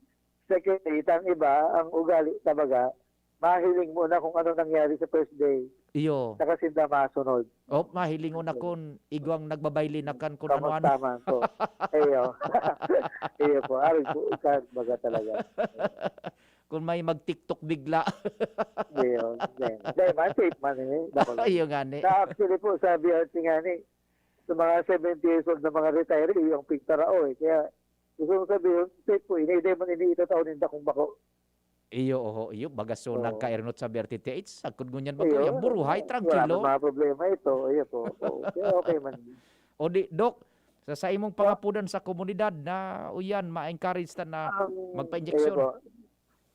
second date, ang iba, ang ugali tabaga, mahiling muna kung ano nangyari sa first day. Iyo. Nakasinda masunod. Mahiling na kun igwang nagbabayli na kan kung ano-ano. Tama po. Iyo. Iyo po. Aral po, baga talaga. Kung may mag-TikTok bigla. Iyo. Dahil man, safe man eh. Iyo nga ni. Actually po, sabi natin nga ni, sa mga 70 years old na mga retiree, yung pigtarao eh. Kaya, gusto kong sabihin, safe po, hindi man iniitataon nila kung bako. Iyo, bagaso nagka-ernot sa BRTTH. Sagkod ngunyan ba ito? Yung buruhay, tranquilo. Wala mga problema ito. Iyo po. Okay man. O di, Dok, sa imong pangapudan sa komunidad na uyan, ma-encourage na magpa-injeksyon.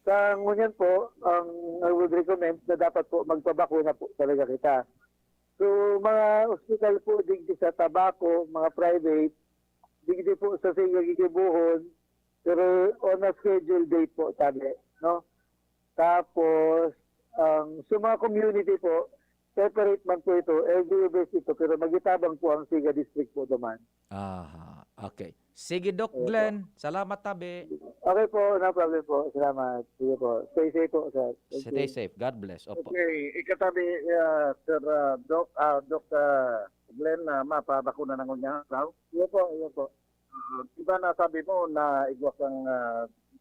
Sa ngunyan po, I would recommend na dapat po magpabakuna po talaga kita. So, mga hospital po, digdi sa tabako, mga private, digdi po sa Sigagigibuhon, pero on a scheduled date po, sabi. No? Tapos, sa mga community po, separate man po ito, LGU-based ito, pero magitabang po ang Siga District po naman. Okay. Sige, Doc Glenn. Salamat tabi. Okay po, no problem po. Salamat. Sige po. Stay safe po, sir. Stay safe. God bless. Opo. Okay. Ikatabi, Sir Doc Glenn, mapabakuna ng unya raw? Iyo po. Diba nasabi mo na igwas ang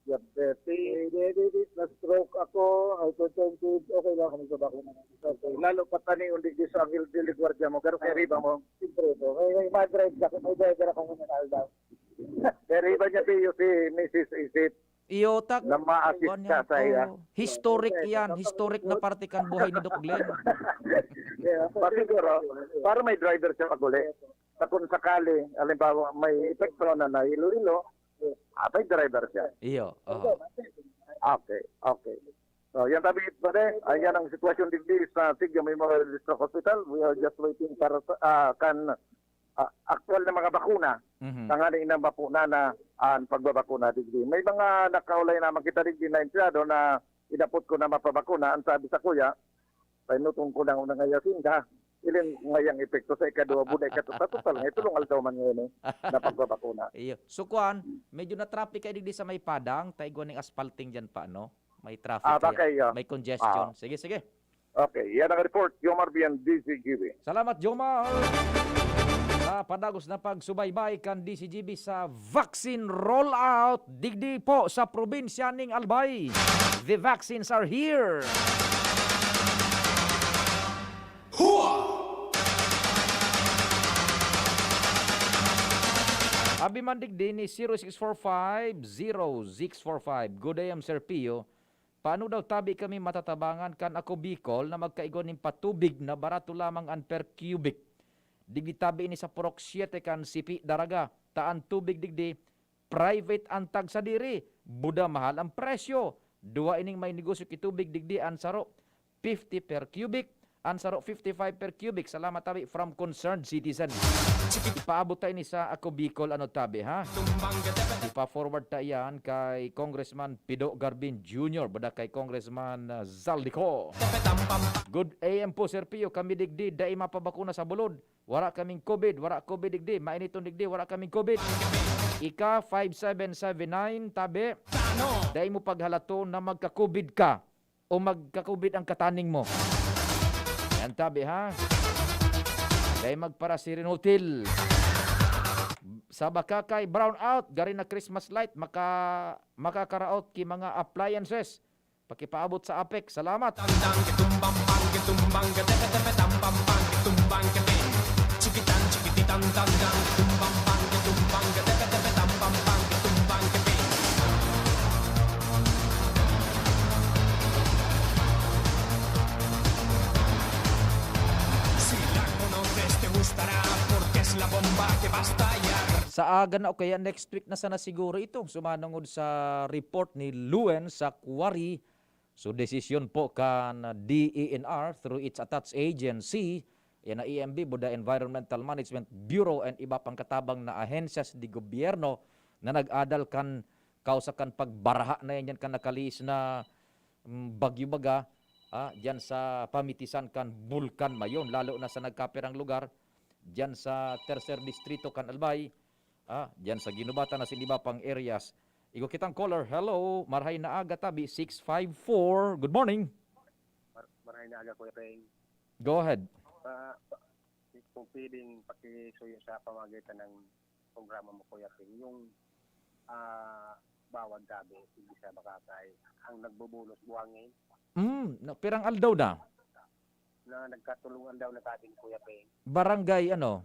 diabetes, na-stroke ako, hypertensive, okay lang kung magpabakuna. Lalo pa tani undi di sa Angel de Guardia mo, pero kay riba mo, siyempre po. May mag-drive ka, may driver akong umunal daw. Kaya riba niya si Mrs. Isip. Iyotak. Na ma-assist ka sa iya. Historic yan. Historic na parte kan buhay ni Doc Glenn. Siguro, para may driver siya pag-uli. Sa kung sakali, alimbawa may epekto na ilo-ilo, may driver siya. Iyo. Okay. So, yan tabi pare, ayan ang sitwasyon digdi sa Tingog Memorial District Hospital. We are just waiting para actual na mga bakuna. Tangaling ng bakuna na pagbabakuna digdi. May mga nakaulay na makita digdi na entrado na inapot ko na mapabakuna. Ang sabi sa kuya, pinutong ko lang unang ayasin ka. Ilin ngayang epekto sa ikadua buday total nga ito aldaw man ngayon na pagbabakuna. Iyo. So kuan, medyo na traffic kay digdi sa may padang, taygo ning asphalting diyan pa no. May traffic bakay, may congestion. Sige, sige. Okay, yan ang report. Yomar Bian, DZGB. Salamat, Jomar. Sa padagos na pagsubaybay kan DZGB sa vaccine rollout digdi po sa probinsya ning Albay. The vaccines are here. Abi man digdi ni 0645-0645. Good day, Sir Pio. Paano daw tabi kami matatabangan kan ako Bicol na magkaigon ng patubig na barato lamang an per cubic. Digdi tabi ini sa Purok 7 kan Sipi Daraga. Taan tubig digdi private antag sa diri. Buda mahal ang presyo. Dua ining may negosyo kitubig digdi ansaro 50 per cubic. Ansaro 55 per cubic. Salamat tabi from concerned citizen. Ipaabot tayo ni sa ako Bicol ano tabi ha. Ipa-forward tayo yan kay Congressman Pido Garbin Jr. Bada kay Congressman Zaldico. Good AM po Sir Pio. Kami digdi dai mapabakuna sa bulod. Wala kaming COVID. Wala COVID digdi. Mainitong digdi. Wala kaming COVID. Ika 5779 tabi. Dai mo paghalato na magka-COVID ka o magka-COVID ang kataning mo. Yan tabi ha. Dahil magparasirin hotel. Sa Bakakay, brown out. Gari na Christmas light. Makakaraot ki mga appliances. Pakipaabot sa APEC. Salamat. Sa aga na o kaya next week na sana siguro ito. Sumanungod sa report ni Luen sa Kuwari. So desisyon po kan DENR through its attached agency, yan na EMB, Buda Environmental Management Bureau and iba pang katabang na ahensyas di gobyerno na nag-adal kan kausakan pagbaraha na yan kan nakalis na bagyo baga dyan sa pamitisan kan bulkan mayon, lalo na sa nagkapirang lugar dyan sa tercer distrito kan Albay, dyan sa Ginubatan na siniba pang areas. Igo kitang caller, hello, marhay na aga tabi, 654, good morning. Marhay na aga Kuya Peng. Go ahead. Kung pwedeng pakisuyo sa pamagitan ng programa mo Kuya Peng, yung bawag gabi, hindi sa Bakakay, ang nagbubulos buhangin. Pirang aldaw na? Na nagkatulungan daw na tabing Kuya Peng. Barangay ano?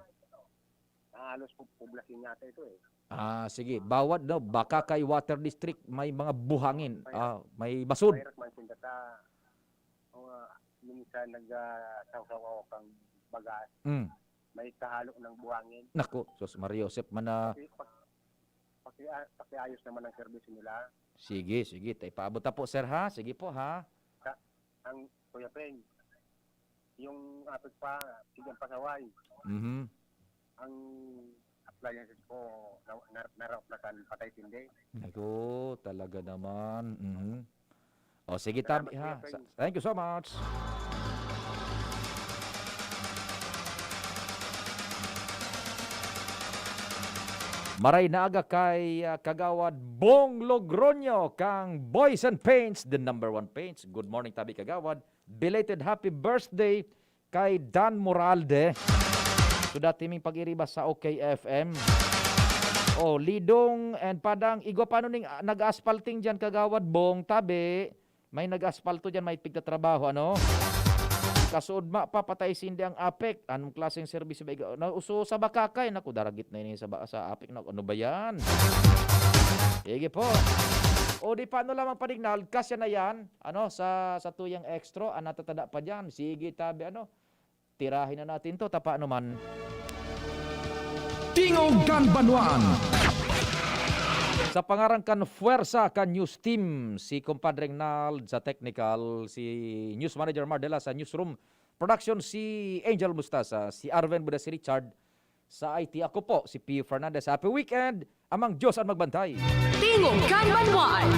Halos poblasyon yata ito eh. Sige. Bawat no, Bakakay Water District may mga buhangin. May basod. Mayroon man sindata. Minsan nag-saw-saw kang bagas. May kahalo ng buhangin. Naku, Sos Mariosep man na... Pakiayos naman ang serbisyo nila. Sige. Tay paabot po sir ha. Sige po ha. Ang Kuya Peng, yung apit pa, sigang pasaway. Ang appliances ko, naraplakan patay tindi. Naku, talaga naman. O sige tabi ha. Thank you so much. Maray na aga kay Kagawad Bong Logroño kang Boys and Paints, the #1 paints. Good morning tabi Kagawad. Belated happy birthday kay Dan Moralde. So dati ming pag-iriba sa OKFM. Lidong and Padang. Igwa paano ning nag-asphalting dyan Kagawad Bong tabi. May nag-asphalto dyan, may pigtatrabaho ano. Kasuod ma papatay sindi ang APEC. Anong klaseng service ba? Uso sa Bakakay. Naku, daragit na yun sa APEC. Naku, ano ba yan? Sige po. Di paano lamang panignal? Kasya na yan. Sa tuyang extra. Natatada pa dyan. Sige, tabi, tirahin na natin to. Tapa naman. Tingog kan Banwaan. Sa pangarangkan Fuerza kan News Team, si Compadreng Nald sa technical, si News Manager Mardela sa newsroom, production si Angel Mustasa, si Arven Buda, si Richard, sa IT ako po, si Pio Fernandez. Happy weekend, amang Diyos ang magbantay. Tingog kan Banwaan.